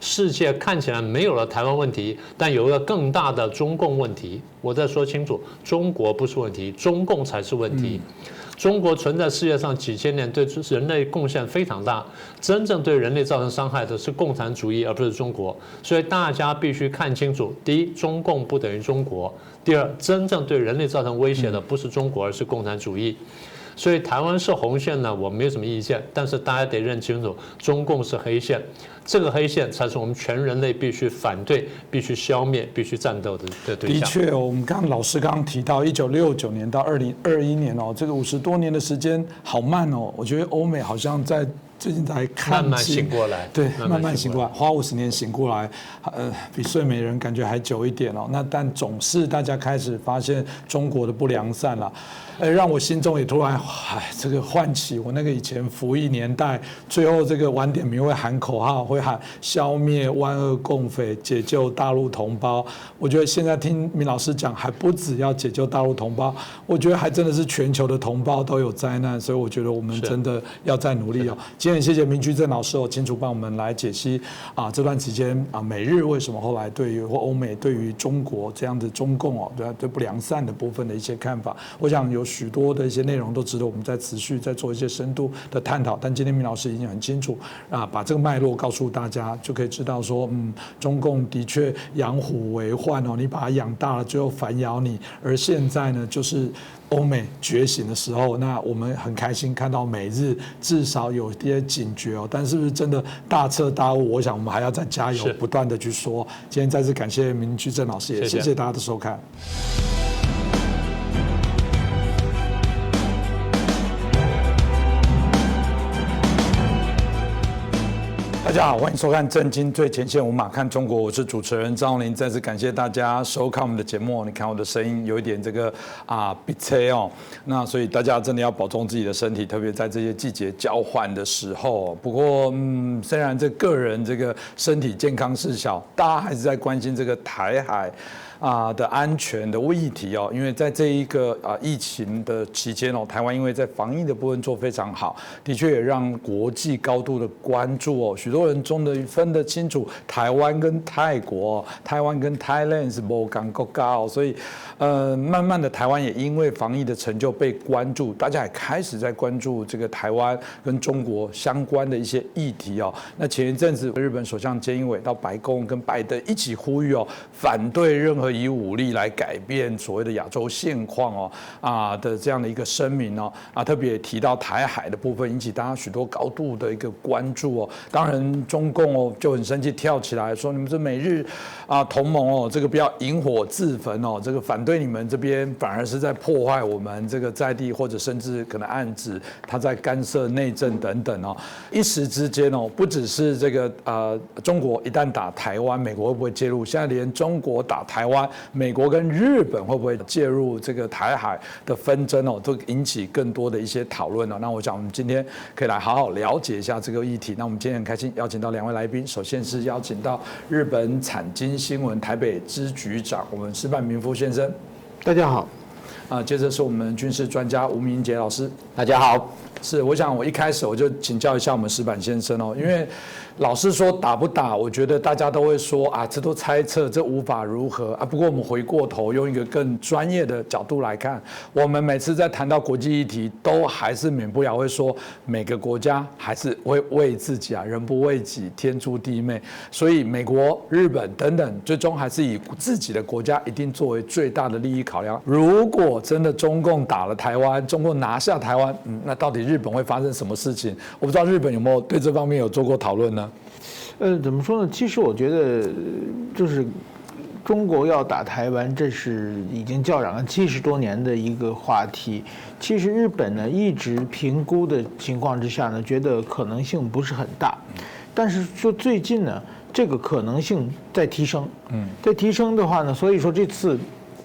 世界看起来没有了台湾问题，但有一个更大的中共问题。我再说清楚，中国不是问题，中共才是问题。中国存在世界上几千年，对人类贡献非常大，真正对人类造成伤害的是共产主义，而不是中国。所以大家必须看清楚：第一，中共不等于中国；第二，真正对人类造成威胁的不是中国，而是共产主义。所以台湾是红线呢，我没有什么意见，但是大家得认清楚，中共是黑线，这个黑线才是我们全人类必须反对、必须消灭、必须战斗的对象。的确，我们老师刚刚提到1969年到2021年哦，这个50多年的时间好慢哦，我觉得欧美好像在最近才看慢慢醒过来，对，慢慢醒过来，花50年醒过来，比睡美人感觉还久一点哦。那但总是大家开始发现中国的不良善了，让我心中也突然这个唤起我那个以前服役年代，最后这个晚点名会喊口号，会喊消灭万恶共匪，解救大陆同胞。我觉得现在听明老师讲，还不止要解救大陆同胞，我觉得还真的是全球的同胞都有灾难，所以我觉得我们真的要再努力哦。今天很谢谢明居正老师清楚帮我们来解析这段期间美日为什么后来对于或欧美对于中国这样的中共对不良善的部分的一些看法，我想有许多的一些内容都值得我们再持续再做一些深度的探讨。但今天明老师已经很清楚把这个脉络告诉大家，就可以知道说中共的确养虎为患你把它养大了，最后反咬你。而现在呢，就是欧美觉醒的时候，那我们很开心看到美日至少有一些警觉哦，但是不是真的大彻大悟？我想我们还要再加油，不断的去说。今天再次感谢明居正老师，也谢谢大家的收看。大家好，欢迎收看《震惊最前线》，无马看中国，我是主持人张宏林。再次感谢大家收看我们的节目。你看我的声音有一点这个鼻塞哦，那所以大家真的要保重自己的身体，特别在这些季节交换的时候。不过虽然这个人这个身体健康事小，大家还是在关心这个台海的安全的议题哦，因为在这一个疫情的期间哦，台湾因为在防疫的部分做非常好，的确也让国际高度的关注哦。许多人终于分得清楚台湾跟泰国，台湾跟 Thailand 是不同国家哦，所以慢慢的台湾也因为防疫的成就被关注，大家也开始在关注这个台湾跟中国相关的一些议题哦。那前一阵子日本首相菅义伟到白宫跟拜登一起呼吁哦，反对任何以武力来改变所谓的亚洲现况哦的这样的一个声明哦特别提到台海的部分，引起大家许多高度的一个关注哦。当然中共就很生气，跳起来说你们这美日同盟这个不要引火自焚哦，这个反对你们这边反而是在破坏我们这个在地，或者甚至可能暗指他在干涉内政等等哦。一时之间不只是这个中国一旦打台湾，美国会不会介入？现在连中国打台湾，美国跟日本会不会介入这个台海的纷争都引起更多的一些讨论那我想我们今天可以来好好了解一下这个议题。那我们今天很开心邀请到2位来宾，首先是邀请到日本产经新闻台北支局长我们矢板明夫先生，大家好。接着是我们军事专家吴明杰老师，大家好。是，我想我一开始我就请教一下我们矢板先生因为老实说打不打，我觉得大家都会说这都猜测，这无法如何不过我们回过头用一个更专业的角度来看，我们每次在谈到国际议题，都还是免不了会说每个国家还是会为自己人不为己，天诛地灭。所以美国、日本等等，最终还是以自己的国家一定作为最大的利益考量。如果真的中共打了台湾，中共拿下台湾，那到底日本会发生什么事情？我不知道日本有没有对这方面有做过讨论呢？怎么说呢？其实我觉得，就是中国要打台湾，这是已经叫嚷了70多年的一个话题。其实日本呢，一直评估的情况之下呢，觉得可能性不是很大。但是说最近呢，这个可能性在提升。在提升的话呢，所以说这次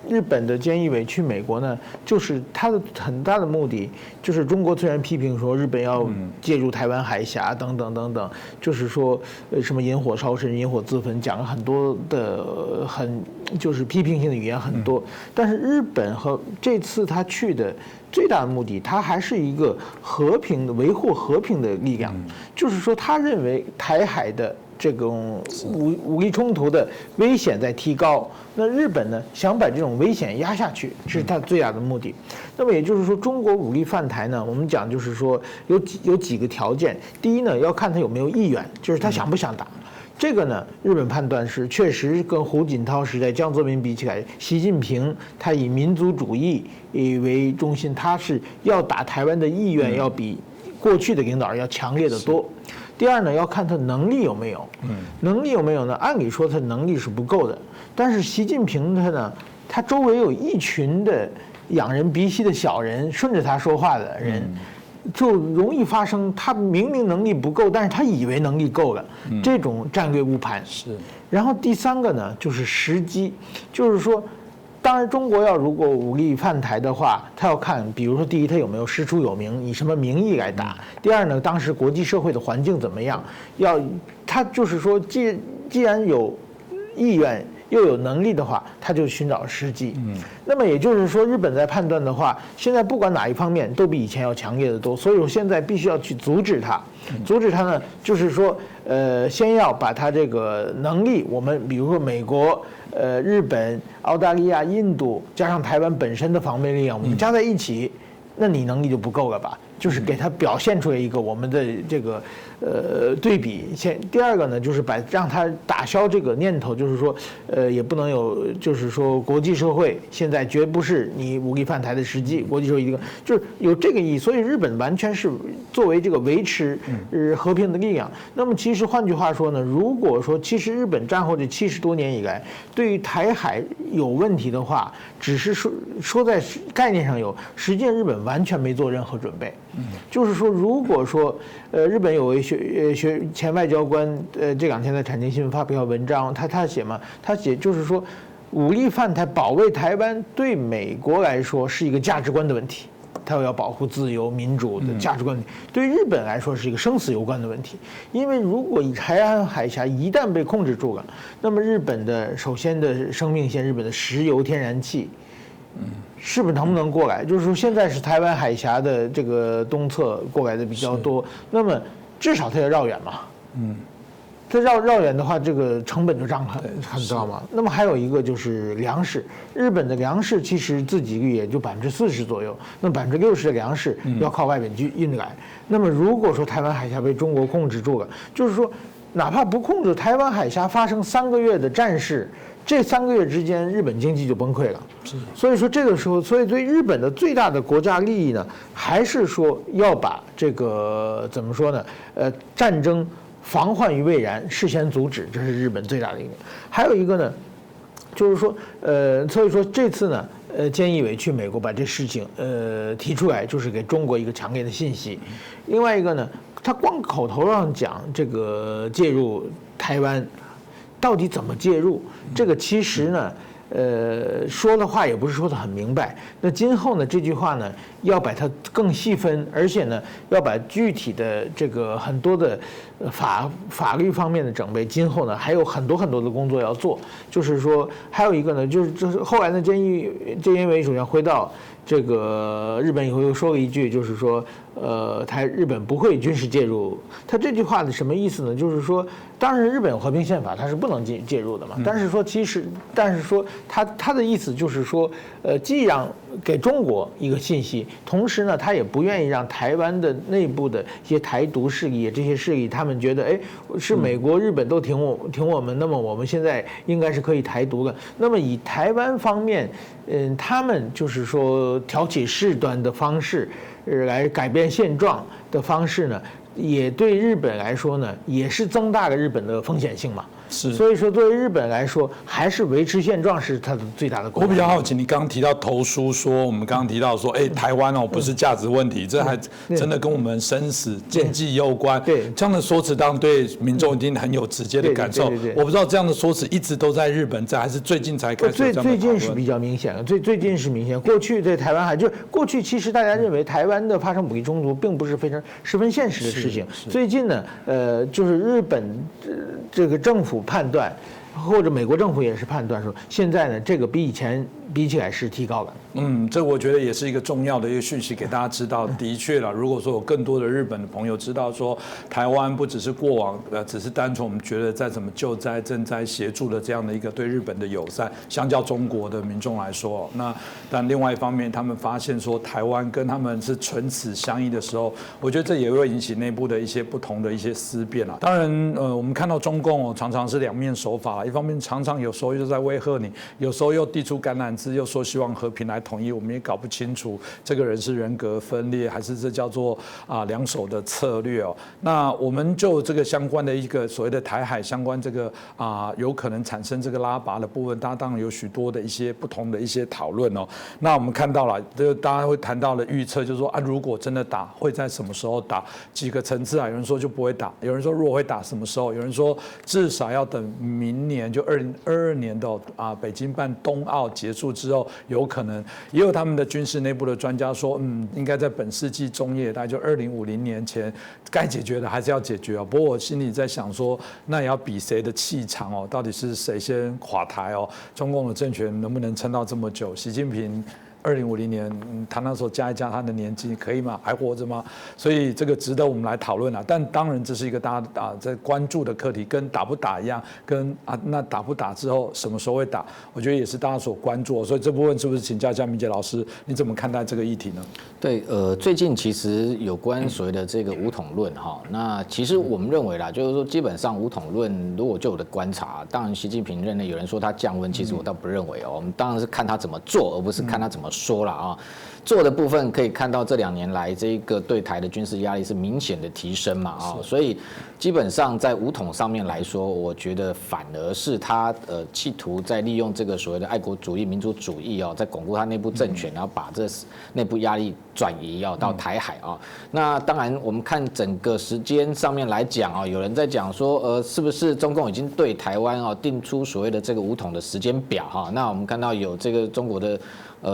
日本的菅义伟去美国呢，就是他的很大的目的，就是中国虽然批评说日本要介入台湾海峡等等等等，就是说什么引火烧身、引火自焚，讲了很多的就是批评性的语言很多。但是日本和这次他去的最大的目的，他还是一个和平的维护和平的力量，就是说他认为台海的这种武力冲突的危险在提高，那日本呢想把这种危险压下去，这是他最大的目的。那么也就是说，中国武力犯台呢，我们讲就是说有几个条件。第一呢，要看他有没有意愿，就是他想不想打。这个呢，日本判断是确实跟胡锦涛时代、江泽民比起来，习近平他以民族主义为中心，他是要打台湾的意愿要比过去的领导人要强烈的多。第二呢，要看他能力有没有。能力有没有呢？按理说他能力是不够的，但是习近平他周围有一群的仰人鼻息的小人，顺着他说话的人，就容易发生他明明能力不够，但是他以为能力够了，这种战略误判。是。然后第三个呢，就是时机，就是说。当然，中国要如果武力犯台的话，他要看，比如说，第一，他有没有师出有名，以什么名义来打；第二呢，当时国际社会的环境怎么样？他就是说，既然有意愿又有能力的话，他就寻找时机。那么也就是说，日本在判断的话，现在不管哪一方面都比以前要强烈的多，所以我现在必须要去阻止他。阻止他呢，就是说，先要把他这个能力，我们比如说美国。日本、澳大利亚、印度加上台湾本身的防卫力量，我们加在一起，那你能力就不够了吧？就是给他表现出来一个我们的这个对比。第二个呢，就是让他打消这个念头，就是说也不能有，就是说国际社会现在绝不是你武力犯台的时机，国际社会一个就是有这个意义。所以日本完全是作为这个维持和平的力量。那么其实换句话说呢，如果说其实日本战后这70多年以来，对于台海有问题的话，只是说在概念上有，实际上日本完全没做任何准备。就是说，如果说日本有位前外交官这2天在产经新闻发表文章，他写嘛，他写就是说，武力犯台保卫台湾对美国来说是一个价值观的问题。他要保护自由民主的价值观，对日本来说是一个生死攸关的问题。因为如果台湾海峡一旦被控制住了，那么日本的首先的生命线，日本的石油天然气，是不是能不能过来？就是说现在是台湾海峡的这个东侧过来的比较多，那么至少它要绕远嘛。它绕远的话，这个成本就涨很高嘛。那么还有一个就是粮食，日本的粮食其实自给率也就40%左右，那60%的粮食要靠外边去运来。那么如果说台湾海峡被中国控制住了，就是说哪怕不控制台湾海峡发生3个月的战事，这3个月之间日本经济就崩溃了。所以说这个时候，所以对日本的最大的国家利益呢，还是说要把这个怎么说呢？战争防患于未然，事先阻止，这是日本最大的一个。还有一个呢，就是说，所以说这次呢，菅义伟去美国把这事情提出来，就是给中国一个强烈的信息。另外一个呢，他光口头上讲这个介入台湾，到底怎么介入？这个其实呢，说的话也不是说得很明白。那今后呢，这句话呢，要把它更细分，而且呢，要把具体的这个很多的法律方面的准备，今后呢还有很多的工作要做。就是说，还有一个呢，就是后来呢，菅义伟首相回到这个日本以后又说了一句，就是说，日本不会军事介入。他这句话的什么意思呢？就是说，当然日本有和平宪法，它是不能介入的嘛。但是说他的意思就是说，既让给中国一个信息，同时呢，他也不愿意让台湾的内部的一些台独势力，这些势力他们觉得，哎，是美国、日本都挺我们，那么我们现在应该是可以台独了。那么以台湾方面，他们就是说挑起事端的方式，来改变现状的方式呢，也对日本来说呢，也是增大了日本的风险性嘛。所以说，对于日本来说，还是维持现状是它的最大的功能。我比较好奇，你刚刚提到投书说，我们刚刚提到说，台湾不是价值问题，这还真的跟我们生死经济攸关。对，这样的说辞当然对民众一定很有直接的感受。我不知道这样的说辞一直都在日本在，还是最近才开始这样的讨论？最近是比较明显的，最近是明显。过去在台湾就是过去其实大家认为台湾的发生武力冲突并不是十分现实的事情。最近呢，就是日本这个政府判断，或者美国政府也是判断说，现在呢，这个比以前比起来是提高了。这我觉得也是一个重要的一个讯息给大家知道。的确了，如果说有更多的日本的朋友知道说，台湾不只是过往只是单纯我们觉得在怎么救灾、赈灾协助的这样的一个对日本的友善，相较中国的民众来说，但另外一方面，他们发现说台湾跟他们是唇齿相依的时候，我觉得这也会引起内部的一些不同的一些思辨啦。当然，我们看到中共常常是两面手法，一方面常常有时候又在威吓你，有时候又递出橄榄枝，又说希望和平来统一，我们也搞不清楚这个人是人格分裂，还是这叫做两手的策略哦。那我们就这个相关的一个所谓的台海相关这个有可能产生这个拉拔的部分，当然有许多的一些不同的一些讨论哦。那我们看到了，就大家会谈到了预测，就是说如果真的打，会在什么时候打？几个层次有人说就不会打，有人说如果会打什么时候？有人说至少要等明年，就2022年的北京办冬奥结束之后，有可能。也有他们的军事内部的专家说，应该在本世纪中叶，大概就2050年前，该解决的还是要解决哦。不过我心里在想说，那也要比谁的气场哦，到底是谁先垮台哦？中共的政权能不能撑到这么久？习近平2050年，他那时候加一加他的年纪可以吗？还活着吗？所以这个值得我们来讨论啊。但当然这是一个大家在关注的课题，跟打不打一样，跟那打不打之后什么时候会打，我觉得也是大家所关注。所以这部分是不是请教一下明杰老师，你怎么看待这个议题呢？对，最近其实有关所谓的这个武统论哈，那其实我们认为啦，就是说基本上武统论，如果就我的观察，当然习近平任内有人说他降温，其实我倒不认为哦，我们当然是看他怎么做，而不是看他怎么说了啊。做的部分可以看到这2年来这个对台的军事压力是明显的提升嘛啊，所以基本上在武统上面来说，我觉得反而是他企图在利用这个所谓的爱国主义、民族主义啊，在巩固他内部政权，然后把这内部压力转移到台海啊。那当然我们看整个时间上面来讲啊，有人在讲说是不是中共已经对台湾定出所谓的这个武统的时间表哈？那我们看到有这个中国的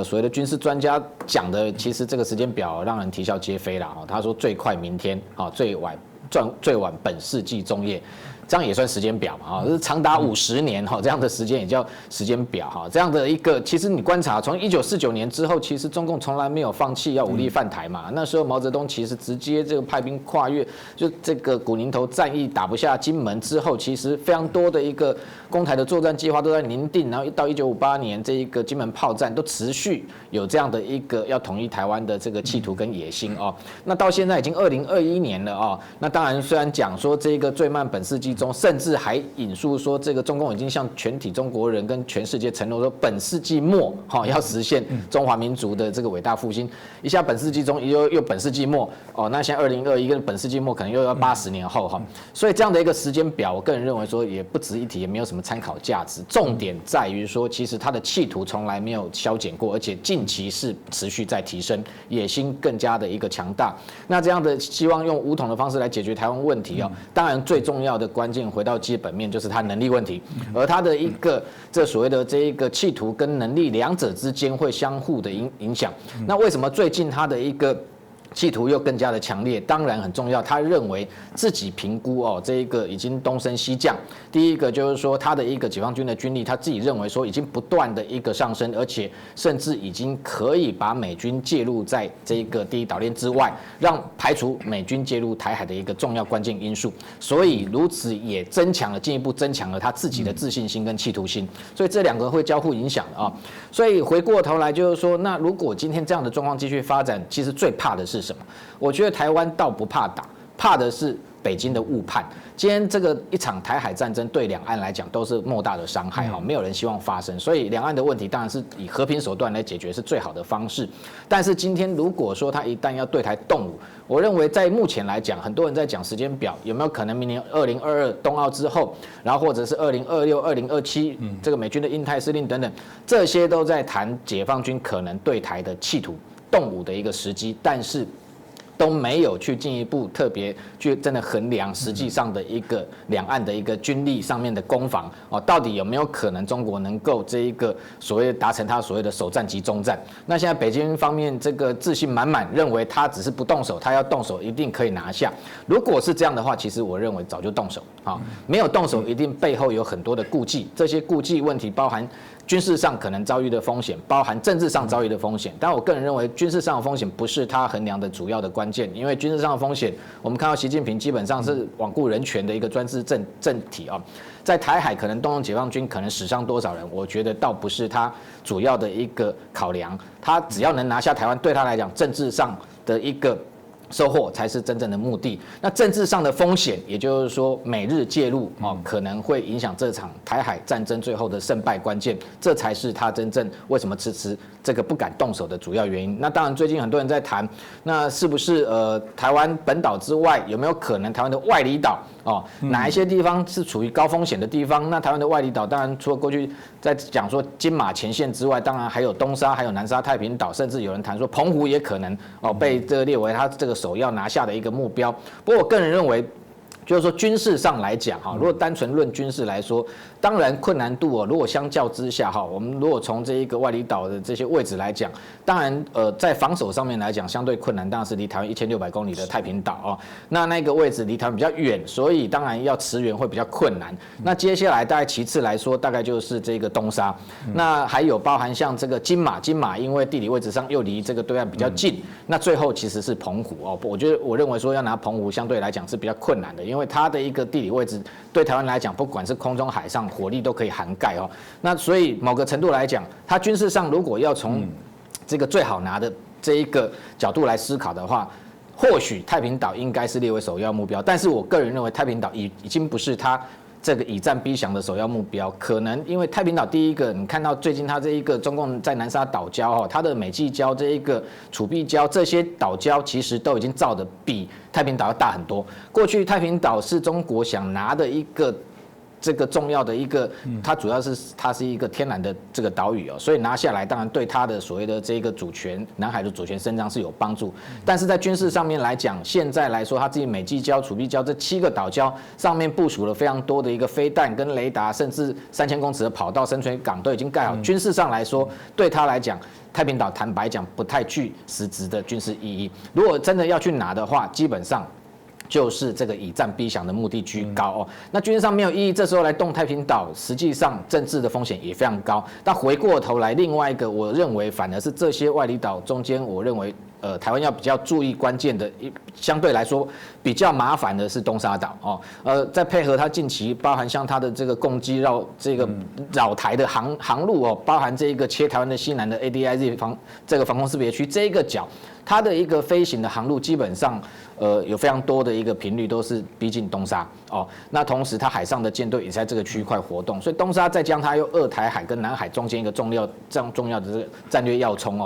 所谓的军事专家讲的，其实这个时间表让人啼笑皆非啦。他说最快明天，最晚本世纪中叶。这样也算时间表嘛？是长达50年这样的时间也叫时间表这样的一个，其实你观察从1949年之后，其实中共从来没有放弃要武力犯台嘛。那时候毛泽东其实直接这个派兵跨越，就这个古宁头战役打不下金门之后，其实非常多的一个攻台的作战计划都在拟定，然后到1958年这一个金门炮战都持续有这样的一个要统一台湾的这个企图跟野心那到现在已经2021年了那当然虽然讲说这个最慢本世纪中，甚至还引述说，这个中共已经向全体中国人跟全世界承诺说，本世纪末要实现中华民族的这个伟大复兴。一下本世纪中又本世纪末那现在2021跟本世纪末可能又要80年后所以这样的一个时间表，我个人认为说也不值一提，也没有什么参考价值。重点在于说，其实他的企图从来没有消减过，而且近期是持续在提升，野心更加的一个强大。那这样的希望用武统的方式来解决台湾问题当然最重要的关键回到基本面就是他能力问题，而他的一个这所谓的这一个企图跟能力两者之间会相互的影响。那为什么最近他的一个企图又更加的强烈？当然很重要，他认为自己评估这一个已经东升西降。第一个就是说他的一个解放军的军力，他自己认为说已经不断的一个上升，而且甚至已经可以把美军介入在这一个第一岛链之外，让排除美军介入台海的一个重要关键因素。所以如此也进一步增强了他自己的自信心跟企图心。所以这2个会交互影响的所以回过头来就是说，那如果今天这样的状况继续发展，其实最怕的是什么？我觉得台湾倒不怕打，怕的是北京的误判。今天这个一场台海战争对两岸来讲都是莫大的伤害没有人希望发生，所以两岸的问题当然是以和平手段来解决是最好的方式。但是今天如果说他一旦要对台动武，我认为在目前来讲，很多人在讲时间表，有没有可能明年2022冬奥之后，然后或者是2026、2027这个美军的印太司令等等，这些都在谈解放军可能对台的企图动武的一个时机，但是都没有去进一步特别去真的衡量实际上的一个两岸的一个军力上面的攻防到底有没有可能中国能够这一个所谓达成他所谓的首战及中战？那现在北京方面这个自信满满，认为他只是不动手，他要动手一定可以拿下。如果是这样的话，其实我认为早就动手没有动手一定背后有很多的顾忌，这些顾忌问题包含军事上可能遭遇的风险，包含政治上遭遇的风险。但我个人认为，军事上的风险不是他衡量的主要的关键，因为军事上的风险，我们看到习近平基本上是罔顾人权的一个专制政体在台海可能动用解放军，可能死伤多少人，我觉得倒不是他主要的一个考量。他只要能拿下台湾，对他来讲，政治上的一个收获才是真正的目的。那政治上的风险，也就是说美日介入可能会影响这场台海战争最后的胜败关键，这才是他真正为什么迟迟这个不敢动手的主要原因。那当然，最近很多人在谈，那是不是台湾本岛之外有没有可能台湾的外离岛哪一些地方是处于高风险的地方？那台湾的外离岛，当然除了过去在讲说金马前线之外，当然还有东沙，还有南沙太平岛，甚至有人谈说澎湖也可能被这个列为他这个首要拿下的一个目标。不过我个人认为，就是说军事上来讲哈，如果单纯论军事来说，当然困难度如果相较之下哈，我们如果从这一个外里岛的这些位置来讲，当然在防守上面来讲相对困难，当然是离台湾1600公里的太平岛那个位置离台湾比较远，所以当然要驰援会比较困难。那接下来大概其次来说，大概就是这个东沙，那还有包含像这个金马，因为地理位置上又离这个对岸比较近，那最后其实是澎湖我认为说要拿澎湖相对来讲是比较困难的，因为它的一个地理位置对台湾来讲，不管是空中海上火力都可以涵盖那所以某个程度来讲，它军事上如果要从这个最好拿的这一个角度来思考的话，或许太平岛应该是列为首要目标，但是我个人认为太平岛已经不是它这个以战逼降的首要目标，可能因为太平岛第一个，你看到最近它这一个中共在南沙岛礁它的美济礁这一个楚碧礁这些岛礁其实都已经造的比太平岛要大很多。过去太平岛是中国想拿的一个这个重要的一个，它主要是它是一个天然的这个岛屿所以拿下来当然对它的所谓的这个主权，南海的主权伸张是有帮助。但是在军事上面来讲，现在来说，它自己美济礁、楚碧礁这7个岛礁上面部署了非常多的一个飞弹跟雷达，甚至3000公尺的跑道、深水港都已经盖好。军事上来说，对它来讲，太平岛坦白讲不太具实质的军事意义。如果真的要去拿的话，基本上就是这个以战逼降的目的居高那军事上没有意义，这时候来动太平岛，实际上政治的风险也非常高。但回过头来，另外一个我认为反而是这些外里岛中间，我认为台湾要比较注意关键的，相对来说比较麻烦的是东沙岛再配合它近期包含像它的这个共机绕台的航路包含这个切台湾的西南的 ADIZ 这个防空识别区这一个角，它的一个飞行的航路基本上有非常多的一个频率都是逼近东沙那同时它海上的舰队也在这个区块活动，所以东沙再将它又二台海跟南海中间一个重要的这个战略要冲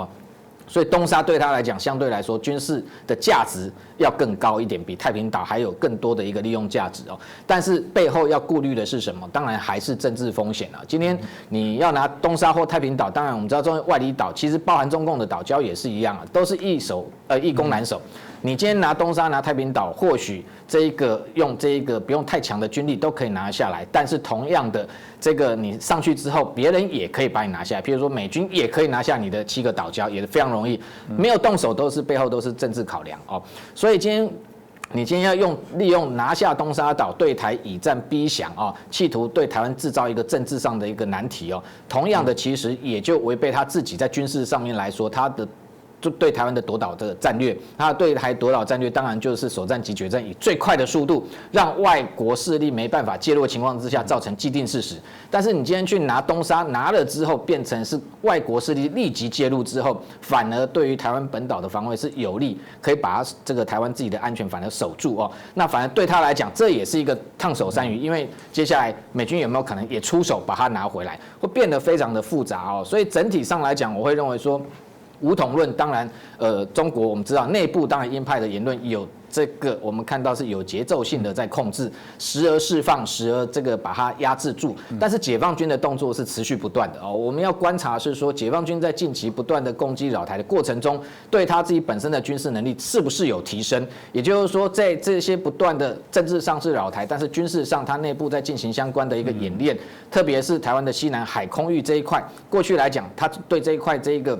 所以东沙对他来讲，相对来说军事的价值要更高一点，比太平岛还有更多的一个利用价值但是背后要顾虑的是什么？当然还是政治风险今天你要拿东沙或太平岛，当然我们知道中外里岛其实包含中共的岛礁也是一样都是易攻难守。你今天拿东沙拿太平岛，或许用这一个不用太强的军力都可以拿下来，但是同样的这个你上去之后，别人也可以把你拿下来，譬如说美军也可以拿下你的7个岛礁，也非常容易，没有动手背后都是政治考量所以你今天要利用拿下东沙岛对台以战逼降企图对台湾制造一个政治上的一个难题同样的其实也就违背他自己在军事上面来说他的就对台湾的夺岛的战略，他对台夺岛战略当然就是首战即决战，以最快的速度让外国势力没办法介入的情况之下造成既定事实。但是你今天去拿东沙，拿了之后变成是外国势力立即介入之后，反而对于台湾本岛的防卫是有利，可以把这个台湾自己的安全反而守住那反而对他来讲，这也是一个烫手山芋，因为接下来美军有没有可能也出手把它拿回来，会变得非常的复杂所以整体上来讲，我会认为说。武统论当然，中国我们知道内部当然鹰派的言论有这个，我们看到是有节奏性的在控制，时而释放，时而这个把它压制住。但是解放军的动作是持续不断的我们要观察是说，解放军在近期不断的攻击扰台的过程中，对他自己本身的军事能力是不是有提升？也就是说，在这些不断的政治上是扰台，但是军事上它内部在进行相关的一个演练，特别是台湾的西南海空域这一块，过去来讲，它对这一块这一个。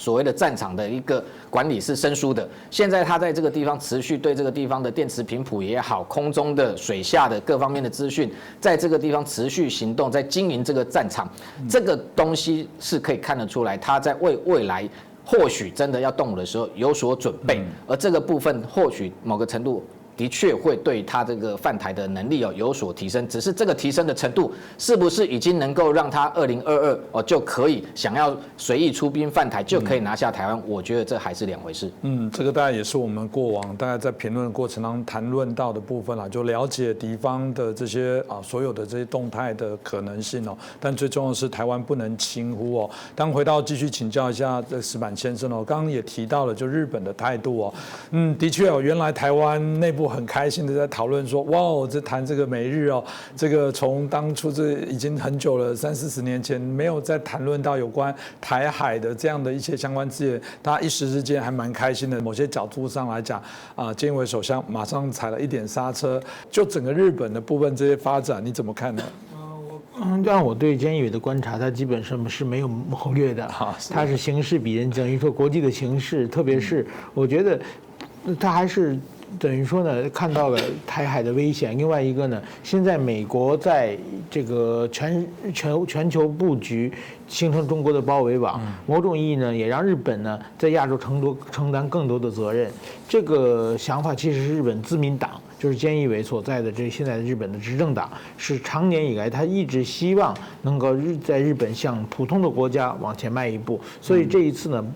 所谓的战场的一个管理是生疏的，现在他在这个地方持续对这个地方的电磁频谱也好，空中的、水下的各方面的资讯，在这个地方持续行动，在经营这个战场，这个东西是可以看得出来，他在为未来或许真的要动武的时候有所准备，而这个部分或许某个程度。的确会对他这个犯台的能力有所提升，只是这个提升的程度是不是已经能够让他2022就可以想要随意出兵犯台就可以拿下台湾？我觉得这还是两回事。这个大概也是我们过往大概在评论的过程当中谈论到的部分就了解敌方的这些所有的这些动态的可能性但最重要的是台湾不能轻忽当回到继续请教一下这石板先生刚刚也提到了就日本的态度的确原来台湾内部部很开心的在讨论说，哇，这谈这个美日哦，这个从当初这已经很久了，30-40年前没有再谈论到有关台海的这样的一些相关资源，大家一时之间还蛮开心的。某些角度上来讲，菅义伟首相马上踩了一点刹车。就整个日本的部分这些发展，你怎么看呢？按我对菅义伟的观察，他基本上是没有谋略的，他是形势比人，等于说国际的形势，特别是我觉得他还是等于说呢看到了台海的危险。另外一个呢，现在美国在这个全球布局，形成中国的包围网，某种意义呢也让日本呢在亚洲承担更多的责任。这个想法其实是日本自民党，就是菅义伟所在的现在的日本的执政党，是长年以来他一直希望能够在日本向普通的国家往前迈一步，所以这一次呢，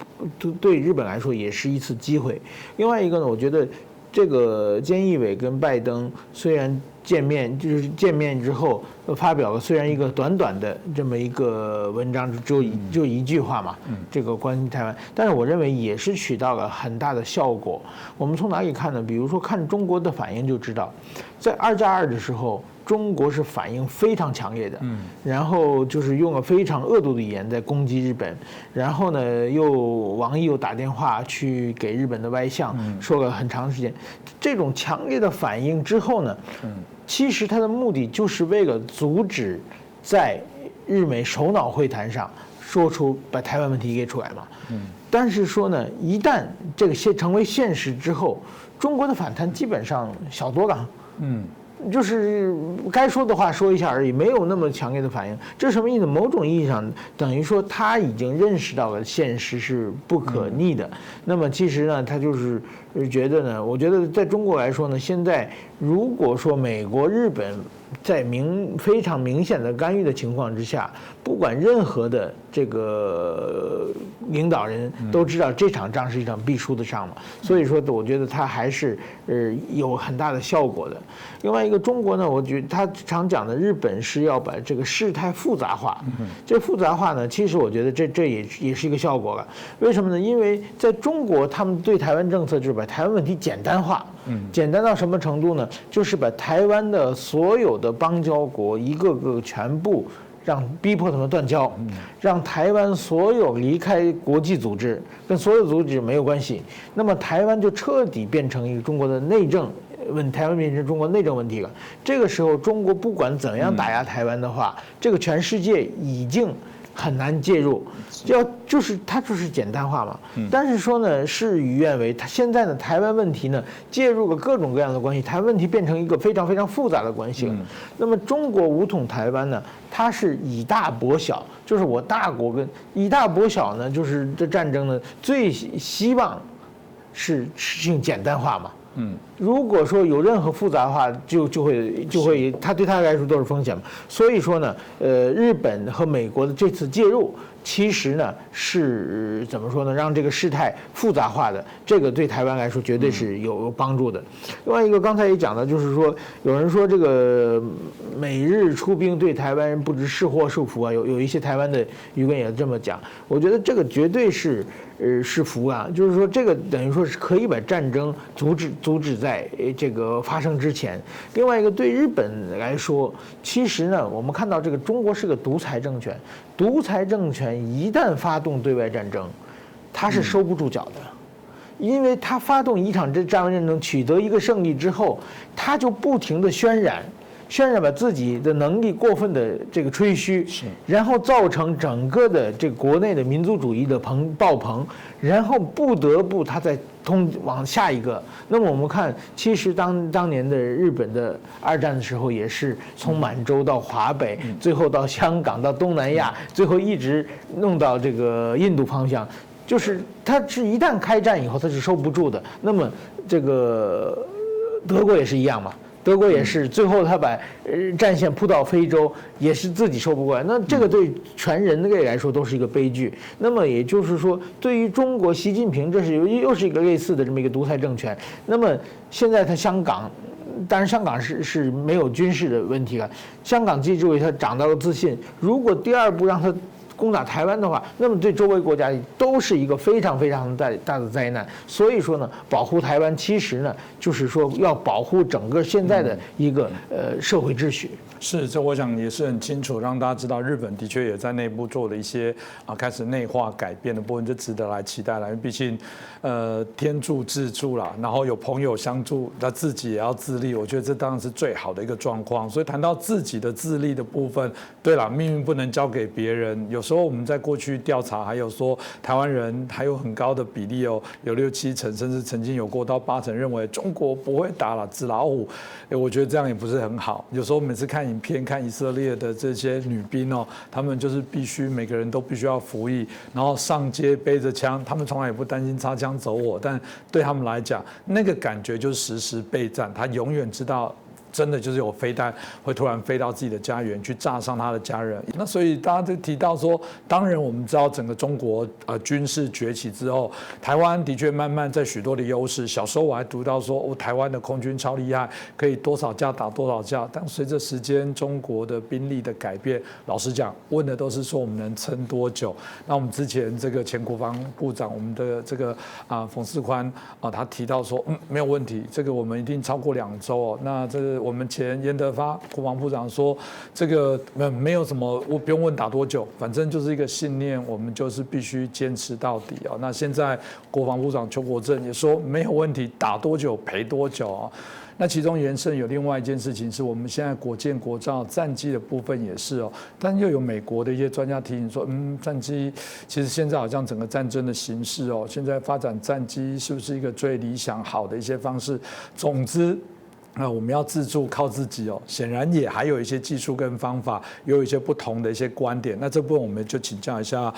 对日本来说也是一次机会。另外一个呢，我觉得这个菅义伟跟拜登虽然见面之后发表了虽然一个短短的这么一个文章，就一句话嘛，这个关于台湾，但是我认为也是起到了很大的效果。我们从哪里看呢？比如说看中国的反应就知道，在2+2的时候，中国是反应非常强烈的，然后就是用了非常恶毒的语言在攻击日本，然后呢王毅又打电话去给日本的外相说了很长时间，这种强烈的反应之后呢，其实他的目的就是为了阻止在日美首脑会谈上说出把台湾问题给出来嘛。但是说呢，一旦这个成为现实之后，中国的反弹基本上小多了。就是该说的话说一下而已，没有那么强烈的反应。这是什么意思？某种意义上等于说他已经认识到了现实是不可逆的。那么其实呢，他就是觉得呢，我觉得在中国来说呢，现在如果说美国、日本在非常明显的干预的情况之下，不管任何的这个领导人都知道这场仗是一场必输的仗嘛，所以说我觉得他还是有很大的效果的。另外一个中国呢，我觉得他常讲的日本是要把这个事态复杂化，这复杂化呢，其实我觉得这也是一个效果了。为什么呢？因为在中国他们对台湾政策就是把台湾问题简单化，简单到什么程度呢？就是把台湾的所有的邦交国一个个全部逼迫他们断交，让台湾所有离开国际组织，跟所有组织没有关系。那么台湾就彻底变成一个中国的内政台湾变成中国内政问题了。这个时候，中国不管怎样打压台湾的话，这个全世界已经很难介入，它就是简单化嘛。但是说呢，事与愿违，现在呢，台湾问题呢介入了各种各样的关系，台湾问题变成一个非常非常复杂的关系了。那么中国武统台湾呢，它是以大博小，就是我大国跟以大博小呢，就是这战争呢最希望是事情简单化嘛。如果说有任何复杂化，就会，它对他来说都是风险嘛。所以说呢，日本和美国的这次介入，其实呢是怎么说呢？让这个事态复杂化的，这个对台湾来说绝对是有帮助的。另外一个刚才也讲到，就是说有人说这个美日出兵对台湾人不知是祸是福啊，有一些台湾的舆论也这么讲。我觉得这个绝对是福啊，就是说这个等于说是可以把战争阻止在这个发生之前。另外一个对日本来说，其实呢，我们看到这个中国是个独裁政权，独裁政权一旦发动对外战争，它是收不住脚的。因为他发动一场战争战争，取得一个胜利之后，他就不停地渲染把自己的能力过分的这个吹嘘，然后造成整个的这个国内的民族主义的爆棚，然后不得不他再往下一个。那么我们看，其实当年的日本的2战的时候，也是从满洲到华北，最后到香港，到东南亚，最后一直弄到这个印度方向。就是他是一旦开战以后，他是收不住的。那么这个德国也是一样嘛。德国也是，最后他把战线铺到非洲，也是自己收不过来。那这个对全人类来说都是一个悲剧。那么也就是说，对于中国习近平，这是又是一个类似的这么一个独裁政权。那么现在他香港，当然香港是没有军事的问题了。香港记住他长到了自信，如果第二步让他攻打台湾的话，那么对周围国家都是一个非常非常大的灾难。所以说呢，保护台湾其实呢，就是说要保护整个现在的一个社会秩序。是，这我想也是很清楚，让大家知道日本的确也在内部做了一些开始内化改变的部分，就值得来期待了。因为毕竟，天助自助啦，然后有朋友相助，他自己也要自立，我觉得这当然是最好的一个状况。所以谈到自己的自立的部分，对啦，命运不能交给别人。有时候我们在过去调查，还有说台湾人还有很高的比例哦，有6、7成，甚至曾经有过到8成认为中国不会打了纸老虎。我觉得这样也不是很好。有时候每次看影片，看以色列的这些女兵哦，他们就是必须每个人都必须要服役，然后上街背着枪，他们从来也不担心擦枪走火，但对他们来讲，那个感觉就是时时备战，他永远知道。真的就是有飞弹会突然飞到自己的家园去炸伤他的家人。那所以大家就提到说，当然我们知道整个中国军事崛起之后，台湾的确慢慢在许多的优势。小时候我还读到说，台湾的空军超厉害，可以多少架打多少架。但随着时间中国的兵力的改变，老实讲，问的都是说我们能撑多久。那我们之前这个前国防部长，我们的这个冯世宽他提到说，没有问题，这个我们一定超过2周哦。那这个我们前严德发国防部长说，这个没有什么，我不用问打多久，反正就是一个信念，我们就是必须坚持到底啊。那现在国防部长邱国正也说没有问题，打多久赔多久啊。那其中延伸有另外一件事情是，我们现在国建国造战机的部分也是哦，但又有美国的一些专家提醒说，战机其实现在好像整个战争的形势哦，现在发展战机是不是一个最理想好的一些方式？总之。那我们要自助靠自己哦，显然也还有一些技术跟方法，也有一些不同的一些观点。那这部分我们就请教一下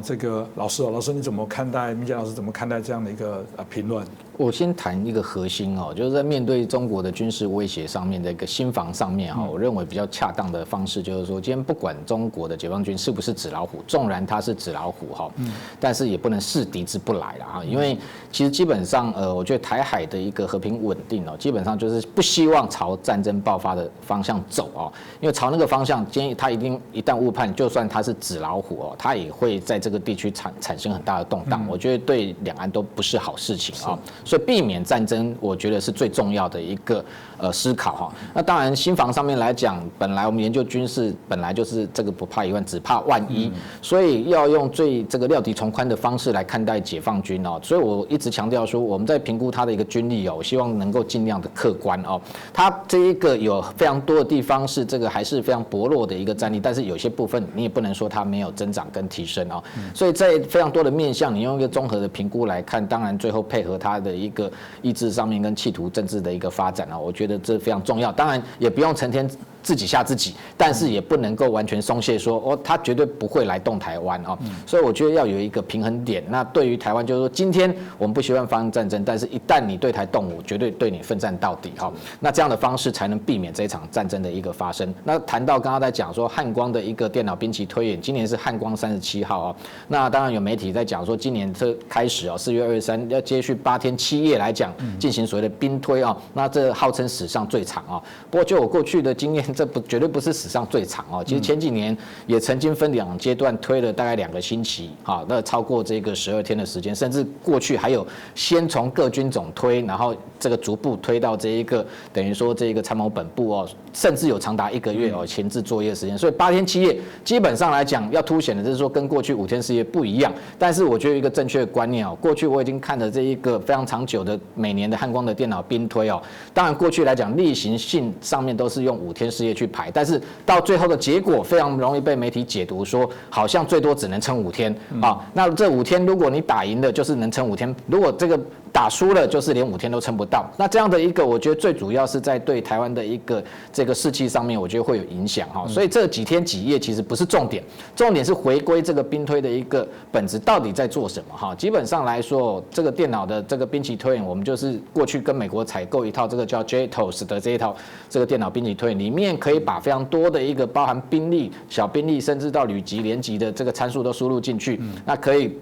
这个老师哦，老师你怎么看待？明杰老师怎么看待这样的一个评论？我先谈一个核心哦，就是在面对中国的军事威胁上面的一个心防上面哈，我认为比较恰当的方式就是说，今天不管中国的解放军是不是纸老虎，纵然它是纸老虎哈，但是也不能视敌之不来了哈，因为其实基本上我觉得台海的一个和平稳定哦，基本上就是不希望朝战争爆发的方向走哦，因为朝那个方向，今天它一旦误判，就算它是纸老虎哦，它也会在这个地区产生很大的动荡，我觉得对两岸都不是好事情啊。所以避免战争，我觉得是最重要的一个思考哈。那当然，心防上面来讲，本来我们研究军事本来就是这个不怕一万，只怕万一，所以要用最这个料敌从宽的方式来看待解放军哦。所以我一直强调说，我们在评估它的一个军力哦，我希望能够尽量的客观哦。它这一个有非常多的地方是这个还是非常薄弱的一个战力，但是有些部分你也不能说它没有增长跟提升哦。所以在非常多的面向，你用一个综合的评估来看，当然最后配合它的一个意志上面跟企图政治的一个发展啊，我觉得这非常重要。当然也不用成天自己吓自己，但是也不能够完全松懈说哦，他绝对不会来动台湾啊。所以我觉得要有一个平衡点。那对于台湾就是说，今天我们不希望发生战争，但是一旦你对台动武，绝对对你奋战到底哈。那这样的方式才能避免这一场战争的一个发生。那谈到刚刚在讲说汉光的一个电脑兵棋推演，今年是汉光37号啊。那当然有媒体在讲说，今年这开始4月23要接续8天7夜来讲进行所谓的兵推啊。那这号称史上最长啊。不过就我过去的经验，这绝对不是史上最长哦。其实前几年也曾经分2阶段推了大概2个星期啊，那超过这个12天的时间，甚至过去还有先从各军种推，然后这个逐步推到这一个等于说这个参谋本部哦，甚至有长达1个月哦前置作业时间。所以8天7夜基本上来讲要凸显的就是说跟过去5天4夜不一样。但是我觉得一个正确的观念哦，过去我已经看了这一个非常长久的每年的汉光的电脑兵推哦，当然过去来讲例行性上面都是用5天4夜去排，但是到最后的结果非常容易被媒体解读说，好像最多只能撑5天啊。那这5天如果你打赢了，就是能撑5天；如果这个打输了，就是连5天都撑不到。那这样的一个，我觉得最主要是在对台湾的一个这个士气上面，我觉得会有影响哈。所以这几天几夜其实不是重点，重点是回归这个兵推的一个本质到底在做什么哈。基本上来说，这个电脑的这个兵棋推演，我们就是过去跟美国采购一套这个叫 JATOS 的这一套这个电脑兵棋推演，里面可以把非常多的一个包含兵力、小兵力，甚至到旅级、连级的这个参数都输入进去，那可以。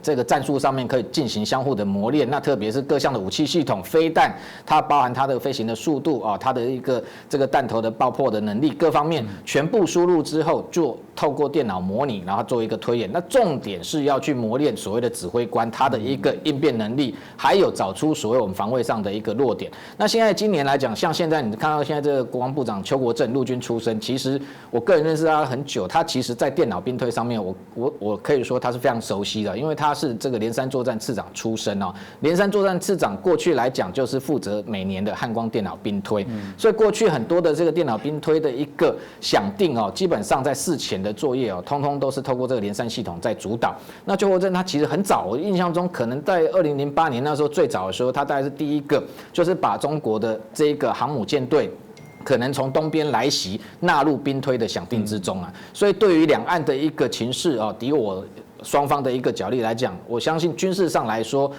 这个战术上面可以进行相互的磨练，那特别是各项的武器系统、飞弹，它包含它的飞行的速度啊，它的一个这个弹头的爆破的能力，各方面全部输入之后，透过电脑模拟，然后做一个推演。那重点是要去磨练所谓的指挥官他的一个应变能力，还有找出所谓我们防卫上的一个弱点。那现在今年来讲，像现在你看到现在这个国防部长邱国正，陆军出身，其实我个人认识他很久，他其实在电脑兵推上面，我可以说他是非常熟悉的，因为他是这个连3作战次长出身哦。连3作战次长过去来讲就是负责每年的汉光电脑兵推，所以过去很多的这个电脑兵推的一个想定哦，基本上在事前的作业哦，通通都是透过这个连3系统在主导。那邱国正他其实很早，我印象中可能在2008年那时候最早的时候，他大概是第一个，就是把中国的这个航母舰队可能从东边来袭纳入兵推的想定之中啊。所以对于两岸的一个情势啊，敌我双方的一个角力来讲，我相信军事上来说，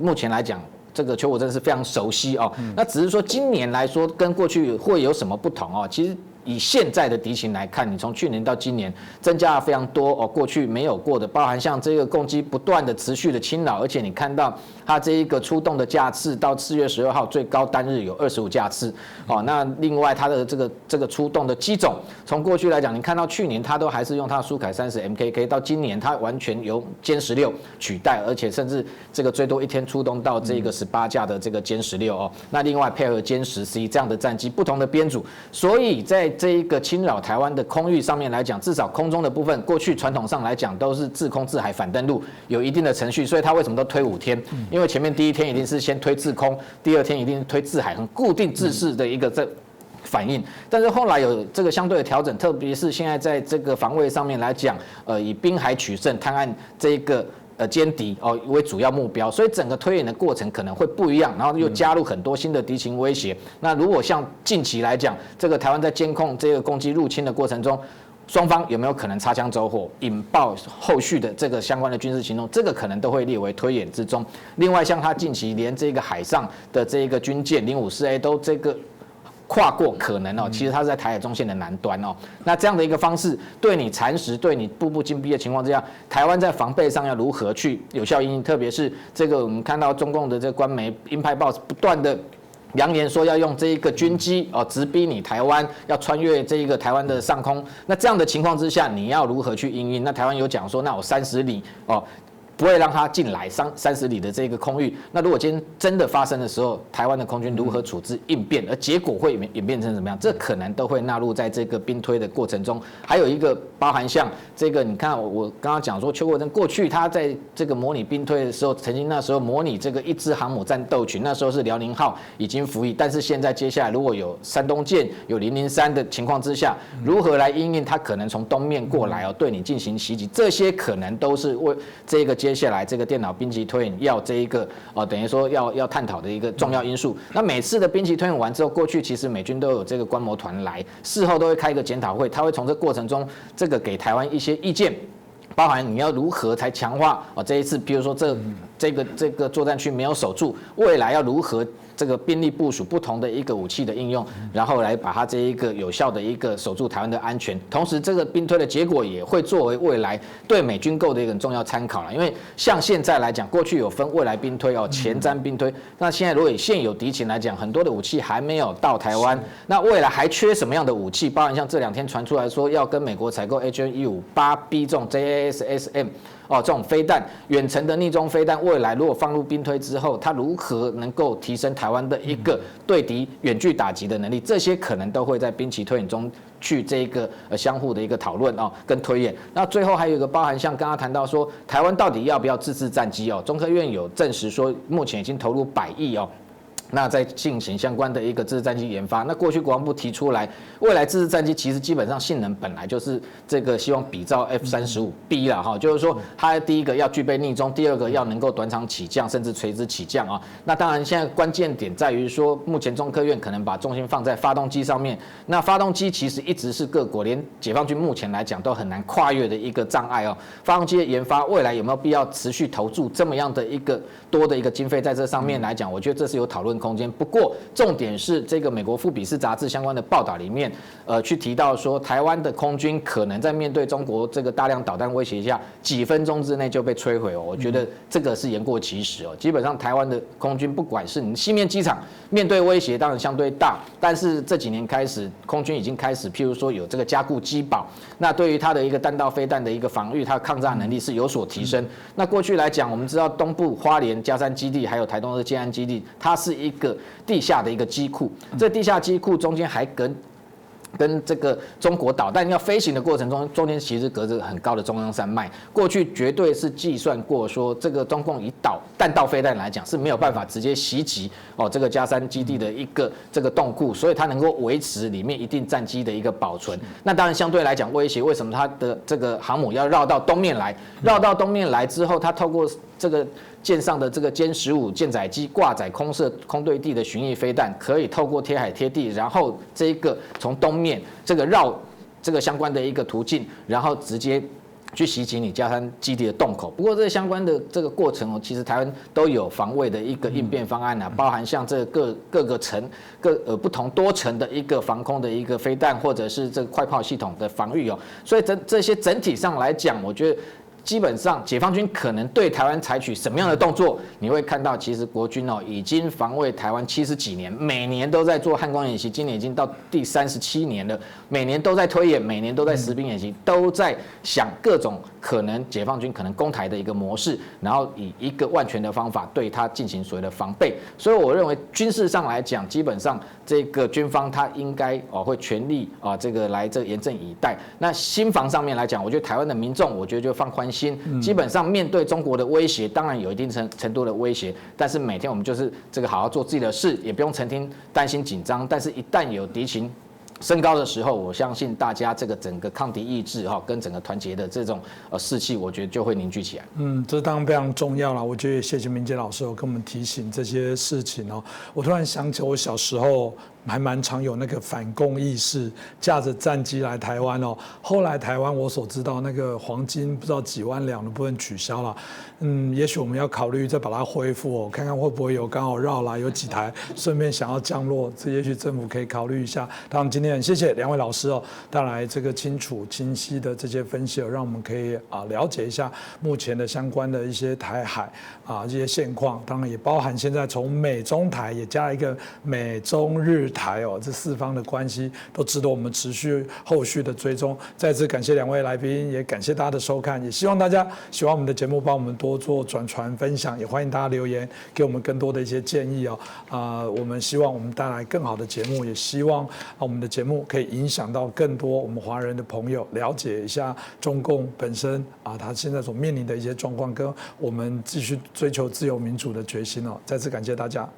目前来讲。这个邱国正是非常熟悉哦，那只是说今年来说跟过去会有什么不同哦？其实以现在的敌情来看，你从去年到今年增加了非常多哦，过去没有过的，包含像这个攻击不断的持续的侵扰，而且你看到它这一个出动的架次到4月12号最高单日有25架次哦。那另外它的这个出动的机种，从过去来讲，你看到去年它都还是用它的苏凯30 MKK， 到今年它完全由歼16取代，而且甚至这个最多一天出动到这个18架的这个歼16哦。那另外配合歼10C 这样的战机，不同的编组，所以在这一个侵扰台湾的空域上面来讲，至少空中的部分，过去传统上来讲都是制空、制海、反登陆，有一定的程序，所以它为什么都推5天？因为前面第1天一定是先推制空，第2天一定是推制海，很固定制式的一个反应。但是后来有这个相对的调整，特别是现在在这个防卫上面来讲，以滨海取胜、探案这个。歼敌哦为主要目标，所以整个推演的过程可能会不一样，然后又加入很多新的敌情威胁。那如果像近期来讲，这个台湾在监控这个攻击入侵的过程中，双方有没有可能擦枪走火，引爆后续的这个相关的军事行动，这个可能都会列为推演之中。另外，像他近期连这个海上的这个军舰054A 都这个。跨过可能哦，其实它是在台海中线的南端哦。那这样的一个方式，对你蚕食、对你步步紧逼的情况之下，台湾在防备上要如何去有效因应？特别是这个我们看到中共的这个官媒《鹰派报》不断的扬言说要用这一个军机哦直逼你台湾，要穿越这一个台湾的上空。那这样的情况之下，你要如何去因应？那台湾有讲说，那我30里哦。不会让它进来30里的这个空域。那如果今天真的发生的时候，台湾的空军如何处置应变，而结果会演变成怎么样？这可能都会纳入在这个兵推的过程中。还有一个包含像这个，你看我刚刚讲说，邱国正过去他在这个模拟兵推的时候，曾经那时候模拟这个一支航母战斗群，那时候是辽宁号已经服役，但是现在接下来如果有山东舰、有003的情况之下，如何来因应它可能从东面过来哦，对你进行袭击，这些可能都是为这个接下来这个电脑兵棋推演要这一个等于说要探讨的一个重要因素。那每次的兵棋推演完之后，过去其实美军都有这个观摩团来，事后都会开一个检讨会，他会从这过程中这个给台湾一些意见。包含你要如何才强化这一次，比如说这个作战区没有守住，未来要如何这个兵力部署不同的一个武器的应用，然后来把它这一个有效的一个守住台湾的安全。同时，这个兵推的结果也会作为未来对美军购的一个很重要参考了。因为像现在来讲，过去有分未来兵推前瞻兵推，那现在如果以现有敌情来讲，很多的武器还没有到台湾，那未来还缺什么样的武器？包含像这2天传出来说要跟美国采购 HN158B 这种 JASSM。这种飞弹，远程的逆中飞弹，未来如果放入兵推之后，它如何能够提升台湾的一个对敌远距打击的能力？这些可能都会在兵棋推演中去这个相互的一个讨论跟推演。那最后还有一个包含像刚刚谈到说，台湾到底要不要自制战机中科院有证实说，目前已经投入100亿那在进行相关的一个自制战机研发。那过去国防部提出来，未来自制战机其实基本上性能本来就是这个希望比照 F-35B 啦就是说它第一个要具备逆中，第二个要能够短场起降，甚至垂直起降那当然现在关键点在于说，目前中科院可能把重心放在发动机上面。那发动机其实一直是各国连解放军目前来讲都很难跨越的一个障碍发动机的研发，未来有没有必要持续投注这么样的一个多的一个经费在这上面来讲，我觉得这是有讨论空间。不过重点是这个美国富比士杂志相关的报道里面，去提到说台湾的空军可能在面对中国这个大量导弹威胁下，几分钟之内就被摧毁哦。我觉得这个是言过其实哦。基本上台湾的空军不管是你西面机场面对威胁当然相对大，但是这几年开始空军已经开始，譬如说有这个加固机保，那对于它的一个弹道飞弹的一个防御，它的抗炸能力是有所提升。那过去来讲，我们知道东部花莲佳山基地还有台东的建安基地，它是一个地下的一个机库，这地下机库中间还跟这个中国导弹要飞行的过程中间其实隔着很高的中央山脉，过去绝对是计算过说，这个中共以弹道飞弹来讲是没有办法直接袭击这个佳山基地的一个这个洞库，所以它能够维持里面一定战机的一个保存。那当然相对来讲威胁，为什么它的这个航母要绕到东面来？绕到东面来之后，它透过这个舰上的这个歼15舰载机挂载空射空对地的巡弋飞弹，可以透过贴海贴地，然后这个从东面这个绕这个相关的一个途径，然后直接去袭击你佳山基地的洞口。不过这相关的这个过程其实台湾都有防卫的一个应变方案啊，包含像这各个层不同多层的一个防空的一个飞弹，或者是这个快炮系统的防御哦。所以这些整体上来讲，我觉得基本上解放军可能对台湾采取什么样的动作，你会看到其实国军已经防卫台湾70几年，每年都在做汉光演习，今年已经到第37年了，每年都在推演，每年都在实兵演习，都在想各种可能解放军可能攻台的一个模式，然后以一个万全的方法对它进行所谓的防备。所以我认为军事上来讲，基本上这个军方它应该会全力这个来这个严阵以待。那心防上面来讲，我觉得台湾的民众我觉得就放宽心，基本上面对中国的威胁，当然有一定程度的威胁，但是每天我们就是这个好好做自己的事，也不用成天担心紧张。但是一旦有敌情升高的时候，我相信大家这个整个抗敌意志跟整个团结的这种士气，我觉得就会凝聚起来。这当然非常重要了。我觉得谢谢明杰老师跟我们提醒这些事情哦。我突然想起我小时候还蛮常有那个反共意识，驾着战机来台湾哦。后来台湾我所知道那个黄金不知道几万两的部分取消了，也许我们要考虑再把它恢复看看会不会有刚好绕来有几台顺便想要降落，这也许政府可以考虑一下。当然今天很谢谢两位老师带来这个清楚清晰的这些分析让我们可以了解一下目前的相关的一些台海这些现况，当然也包含现在从美中台也加了一个美中日台这四方的关系都值得我们持续后续的追踪。再次感谢两位来宾，也感谢大家的收看，也希望大家喜欢我们的节目，帮我们多做转传分享，也欢迎大家留言给我们更多的一些建议我们希望我们带来更好的节目，也希望我们的节目可以影响到更多我们华人的朋友，了解一下中共本身他现在所面临的一些状况，跟我们继续追求自由民主的决心再次感谢大家。